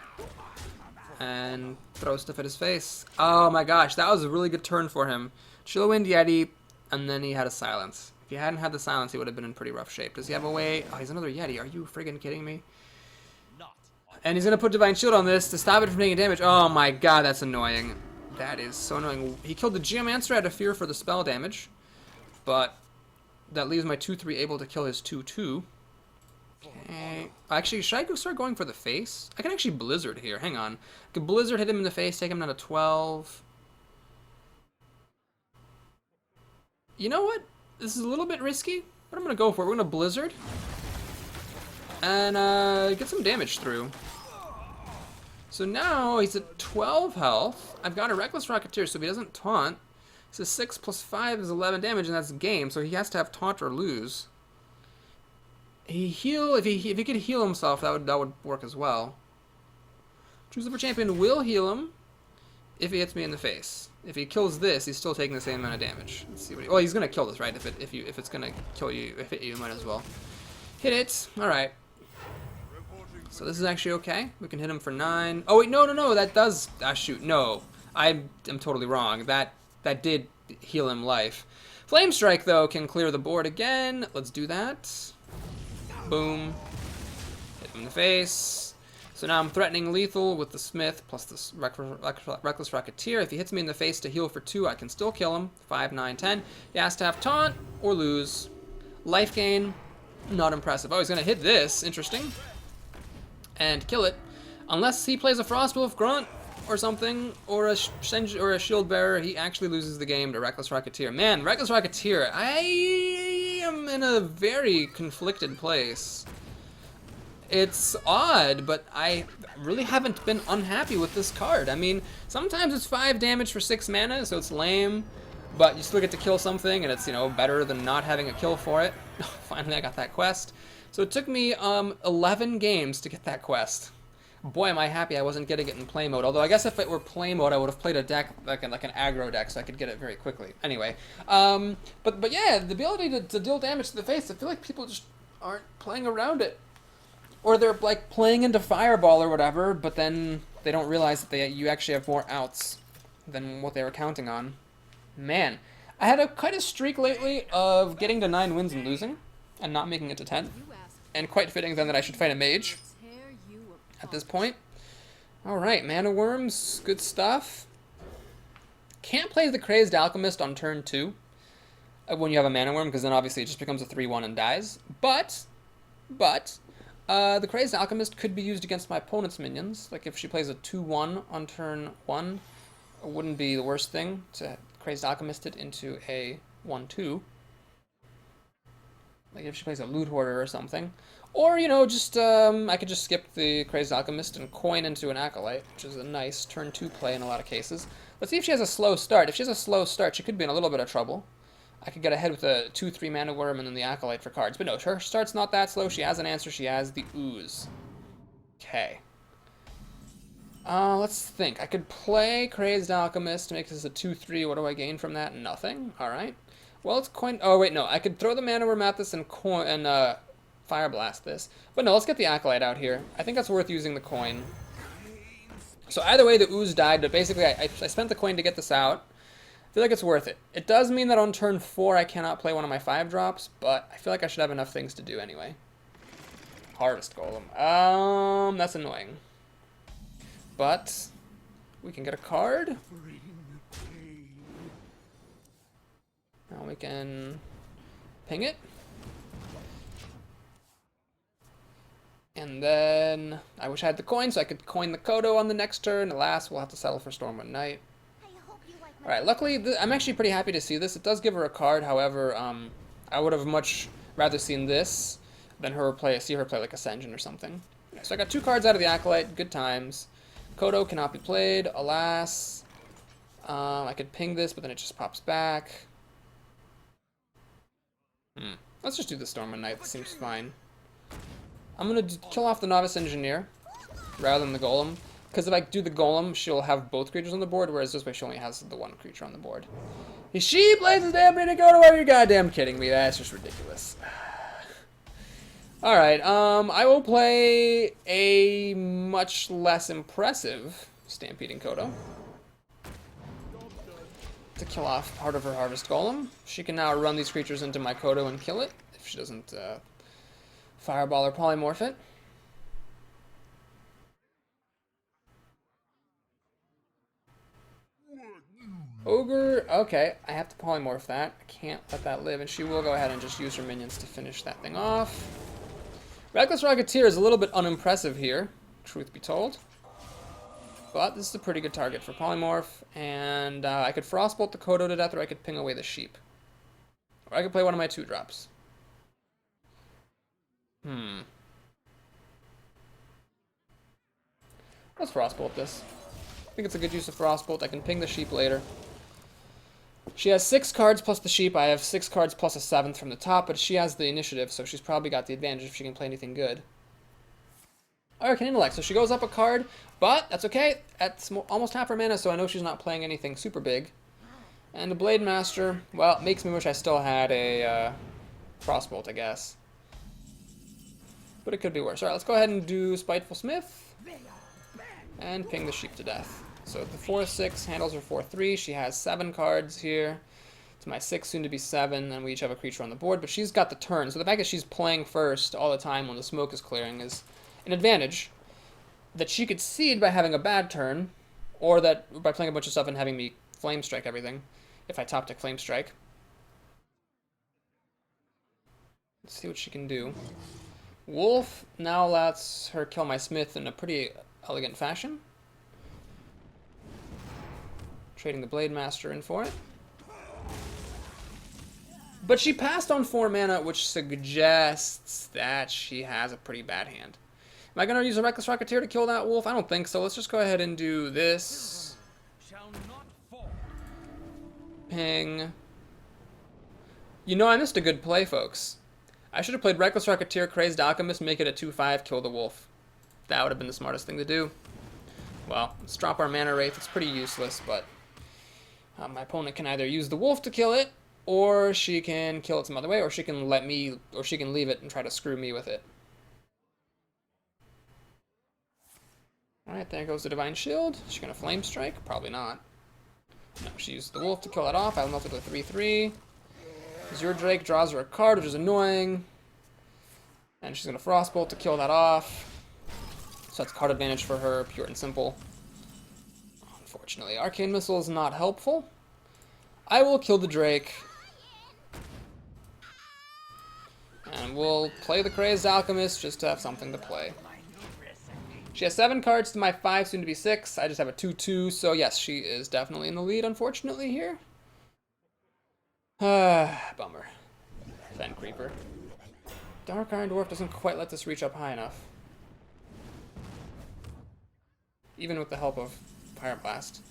and throw stuff at his face. Oh my gosh, that was a really good turn for him. Chillwind Yeti, and then he had a silence. If he hadn't had the silence, he would have been in pretty rough shape. Does he have a way? Oh, he's another Yeti. Are you friggin' kidding me? And he's going to put Divine Shield on this to stop it from taking damage. Oh my god, that's annoying. That is so annoying. He killed the Geomancer out of fear for the spell damage, but that leaves my 2/3 able to kill his 2/2. Okay. Actually, should I go start going for the face? I can actually Blizzard here. Hang on. I could Blizzard, hit him in the face, take him down to 12. You know what? This is a little bit risky, but I'm going to go for it. We're going to Blizzard and get some damage through. So now he's at 12 health. I've got a Reckless Rocketeer, so if he doesn't taunt, so 6 plus 5 is 11 damage, and that's game, so he has to have taunt or lose. If he could heal himself, that would work as well. Choose the champion will heal him if he hits me in the face. If he kills this, he's still taking the same amount of damage. Let's see what well, he's gonna kill this, right? If it's gonna kill you, if it you might as well hit it. All right. So this is actually okay. We can hit him for 9. Oh wait, no, that does. Ah, shoot, no, I am totally wrong. That did heal him life. Flame Strike though can clear the board again. Let's do that. Boom. Hit him in the face. So now I'm threatening lethal with the Smith plus the Reckless Rocketeer. If he hits me in the face to heal for 2, I can still kill him. 5, 9, 10. He has to have taunt or lose. Life gain, not impressive. Oh, he's gonna hit this. Interesting. And kill it, unless he plays a Frostwolf Grunt or something, or a Shield Bearer. He actually loses the game to Reckless Rocketeer. Man, Reckless Rocketeer, I am in a very conflicted place. It's odd, but I really haven't been unhappy with this card. I mean, sometimes it's 5 damage for 6 mana, so it's lame, but you still get to kill something, and it's, you know, better than not having a kill for it. Finally, I got that quest. So it took me 11 games to get that quest. Boy, am I happy I wasn't getting it in play mode. Although I guess if it were play mode, I would have played a deck like an aggro deck, so I could get it very quickly. Anyway, but yeah, the ability to deal damage to the face, I feel like people just aren't playing around it, or they're like playing into Fireball or whatever, but then they don't realize that you actually have more outs than what they were counting on. Man, I had quite a streak lately of getting to 9 wins and losing, and not making it to 10. And quite fitting then that I should fight a Mage at this point. Alright, Mana Worms, good stuff. Can't play the Crazed Alchemist on turn 2 when you have a Mana Worm, because then obviously it just becomes a 3/1 and dies. But, the Crazed Alchemist could be used against my opponent's minions. Like if she plays a 2/1 on turn 1, it wouldn't be the worst thing to Crazed Alchemist it into a 1/2. Like if she plays a Loot Hoarder or something. Or, you know, just, I could just skip the Crazed Alchemist and coin into an Acolyte, which is a nice turn 2 play in a lot of cases. Let's see if she has a slow start. If she has a slow start, she could be in a little bit of trouble. I could get ahead with a 2/3 Mana Worm and then the Acolyte for cards. But no, her start's not that slow. She has an answer. She has the Ooze. Okay. Let's think. I could play Crazed Alchemist to make this a 2/3. What do I gain from that? Nothing. Alright. Well, let's coin... Oh, wait, no. I could throw the Mana Worm at this and Fire Blast this. But no, let's get the Acolyte out here. I think that's worth using the coin. So either way, the ooze died, but basically I spent the coin to get this out. I feel like it's worth it. It does mean that on turn 4 I cannot play one of my 5 drops, but I feel like I should have enough things to do anyway. Harvest Golem. That's annoying. But we can get a card. Now we can ping it. And then I wish I had the coin so I could coin the Kodo on the next turn. Alas, we'll have to settle for Stormwind Knight. Alright, luckily, I'm actually pretty happy to see this. It does give her a card, however, I would have much rather seen this than see her play like Ascension or something. Okay, so I got 2 cards out of the Acolyte, good times. Kodo cannot be played, alas. I could ping this, but then it just pops back. Let's just do the Stormwind Knight, this seems fine. I'm going to kill off the Novice Engineer rather than the Golem. Because if I do the Golem, she'll have both creatures on the board, whereas this way she only has the one creature on the board. She plays the damn Minicodo, are you goddamn kidding me? That's just ridiculous. Alright, I will play a much less impressive Stampeding Kodo to kill off part of her Harvest Golem. She can now run these creatures into my Kodo and kill it, if she doesn't Fireball or Polymorph it. Ogre, okay, I have to polymorph that. I can't let that live, and she will go ahead and just use her minions to finish that thing off. Reckless Rocketeer is a little bit unimpressive here, truth be told. But this is a pretty good target for polymorph, and I could Frostbolt the Kodo to death, or I could ping away the sheep. Or I could play one of my 2-drops. Let's Frostbolt this. I think it's a good use of Frostbolt. I can ping the sheep later. She has 6 cards plus the sheep. I have 6 cards plus a 7th from the top, but she has the initiative, so she's probably got the advantage if she can play anything good. Arcane Intellect, so she goes up a card, but that's okay. That's almost half her mana, so I know she's not playing anything super big. And the Blade Master, well, it makes me wish I still had a Frostbolt, I guess. But it could be worse. Alright, let's go ahead and do Spiteful Smith. And ping the sheep to death. So the 4/6 handles her 4/3. She has 7 cards here. It's my 6, soon to be 7, and we each have a creature on the board. But she's got the turn, so the fact that she's playing first all the time when the smoke is clearing is an advantage that she could cede by having a bad turn, or that by playing a bunch of stuff and having me Flame Strike everything, if I top deck Flame Strike. Let's see what she can do. Wolf now lets her kill my Smith in a pretty elegant fashion. Trading the Blade Master in for it. But she passed on 4 mana, which suggests that she has a pretty bad hand. Am I going to use a Reckless Rocketeer to kill that wolf? I don't think so. Let's just go ahead and do this. Ping. You know, I missed a good play, folks. I should have played Reckless Rocketeer, Crazed Alchemist, make it a 2/5, kill the wolf. That would have been the smartest thing to do. Well, let's drop our mana wraith. It's pretty useless, but my opponent can either use the wolf to kill it, or she can kill it some other way, or she can leave it and try to screw me with it. Alright, there goes the Divine Shield. Is she gonna Flame Strike? Probably not. No, she used the wolf to kill it off. I'll melt it with a 3/3. Azure Drake draws her a card, which is annoying. And she's gonna Frostbolt to kill that off. So that's card advantage for her, pure and simple. Unfortunately, Arcane Missile is not helpful. I will kill the Drake. And we'll play the Crazed Alchemist just to have something to play. She has 7 cards to my 5, soon to be 6. I just have a 2/2, so yes, she is definitely in the lead, unfortunately, here. Bummer. Fen Creeper. Dark Iron Dwarf doesn't quite let this reach up high enough. Even with the help of Fire Blast.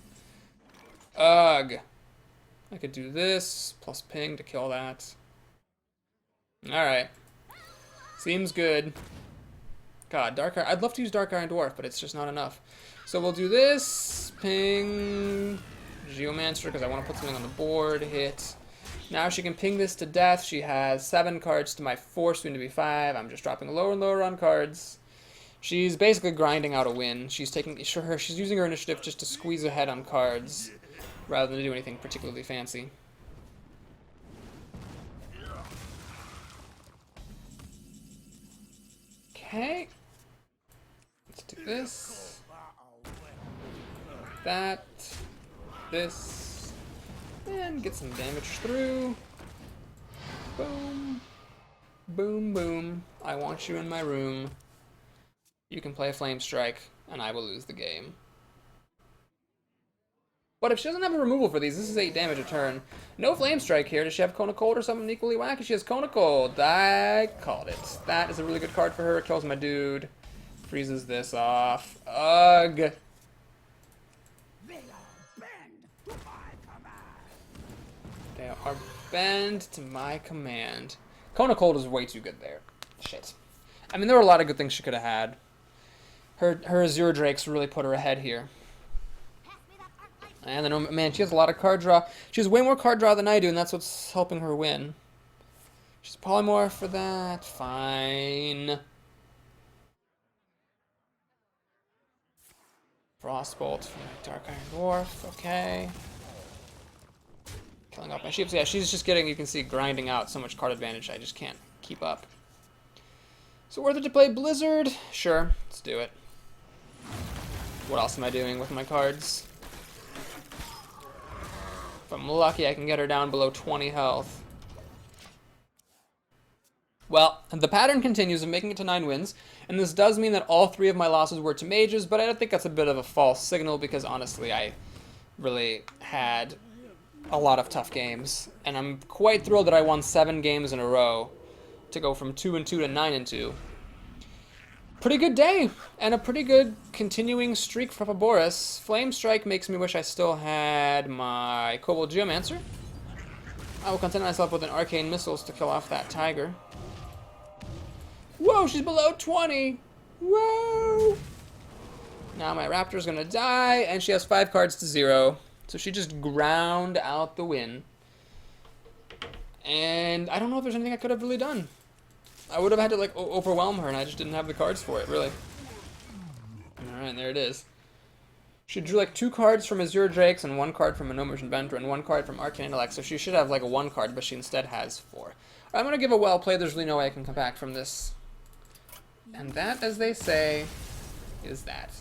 Ugh. I could do this, plus ping to kill that. Alright. Seems good. God, Dark Iron... I'd love to use Dark Iron Dwarf, but it's just not enough. So we'll do this. Ping. Geomancer, because I want to put something on the board. Hit. Now she can ping this to death. She has 7 cards to my 4, soon to be 5. I'm just dropping lower and lower on cards. She's basically grinding out a win. She's using her initiative just to squeeze ahead on cards, rather than do anything particularly fancy. Okay. Let's do this. That. This. And get some damage through. Boom. Boom, boom. I want you in my room. You can play Flame Strike, and I will lose the game. But if she doesn't have a removal for these, this is 8 damage a turn. No Flame Strike here. Does she have Cone of Cold or something equally wacky? She has Cone of Cold. I called it. That is a really good card for her. It kills my dude. Freezes this off. Ugh. They are bend to my command. Cone of Cold is way too good there. Shit. I mean, there were a lot of good things she could have had. Her Azure Drakes really put her ahead here. And then, man, she has a lot of card draw. She has way more card draw than I do, and that's what's helping her win. She's Polymorph for that. Fine. Frostbolt for Dark Iron Dwarf. Okay. Killing off my sheep. So yeah, she's just getting, you can see, grinding out so much card advantage I just can't keep up. So worth it to play Blizzard? Sure, let's do it. What else am I doing with my cards? If I'm lucky, I can get her down below 20 health. Well, the pattern continues of making it to 9 wins, and this does mean that all 3 of my losses were to mages, but I don't think that's a bit of a false signal because honestly, I really had a lot of tough games, and I'm quite thrilled that I won 7 games in a row to go from 2-2 to 9-2. Pretty good day, and a pretty good continuing streak for Paboris. Flame Strike makes me wish I still had my Kobold Geomancer. I will content myself with an Arcane Missiles to kill off that tiger. Whoa, she's below 20! Whoa! Now my Raptor's gonna die, and she has 5 cards to 0. So she just ground out the win. And I don't know if there's anything I could have really done. I would have had to like overwhelm her, and I just didn't have the cards for it, really. Alright, there it is. She drew like 2 cards from Azure Drakes, and 1 card from a Gnomish Inventor, and 1 card from Arcane Intellect, so she should have like a 1 card, but she instead has 4. I'm going to give a well play. There's really no way I can come back from this. And that, as they say, is that.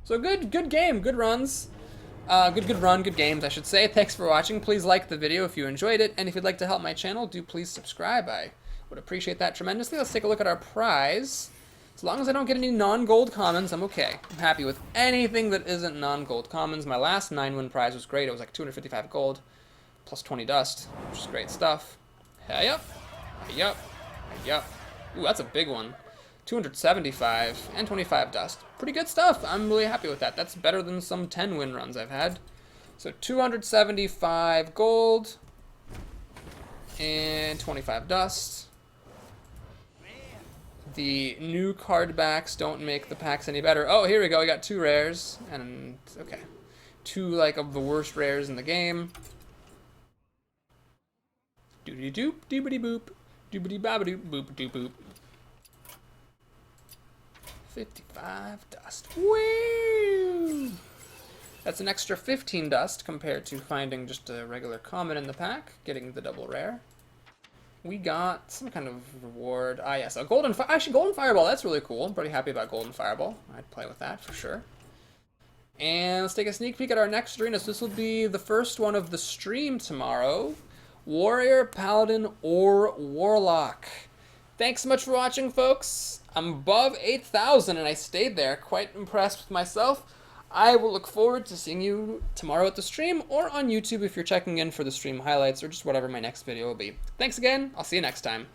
So good game, good runs. Good run, good games, I should say. Thanks for watching. Please like the video if you enjoyed it, and if you'd like to help my channel, do please subscribe. I would appreciate that tremendously. Let's take a look at our prize. As long as I don't get any non-gold commons, I'm okay. I'm happy with anything that isn't non-gold commons. My last 9-win prize was great. It was like 255 gold, plus 20 dust, which is great stuff. Hey up, hey up, hey up. Ooh, that's a big one. 275 and 25 dust. Pretty good stuff. I'm really happy with that. That's better than some 10-win runs I've had. So 275 gold and 25 dust. The new card backs don't make the packs any better. Oh, here we go. We got 2 rares. And, okay. 2, like, of the worst rares in the game. Doobity-doop, doobity-boop. Doobity-babadoop, boop-a-doop-boop. 55 dust. Woo! That's an extra 15 dust compared to finding just a regular common in the pack, getting the double rare. We got some kind of reward. Ah, yes, a golden actually, golden fireball. That's really cool. I'm pretty happy about golden fireball. I'd play with that for sure. And let's take a sneak peek at our next arena. So this will be the first one of the stream tomorrow. Warrior, Paladin, or Warlock. Thanks so much for watching, folks. I'm above 8,000, and I stayed there. Quite impressed with myself. I will look forward to seeing you tomorrow at the stream, or on YouTube if you're checking in for the stream highlights, or just whatever my next video will be. Thanks again. I'll see you next time.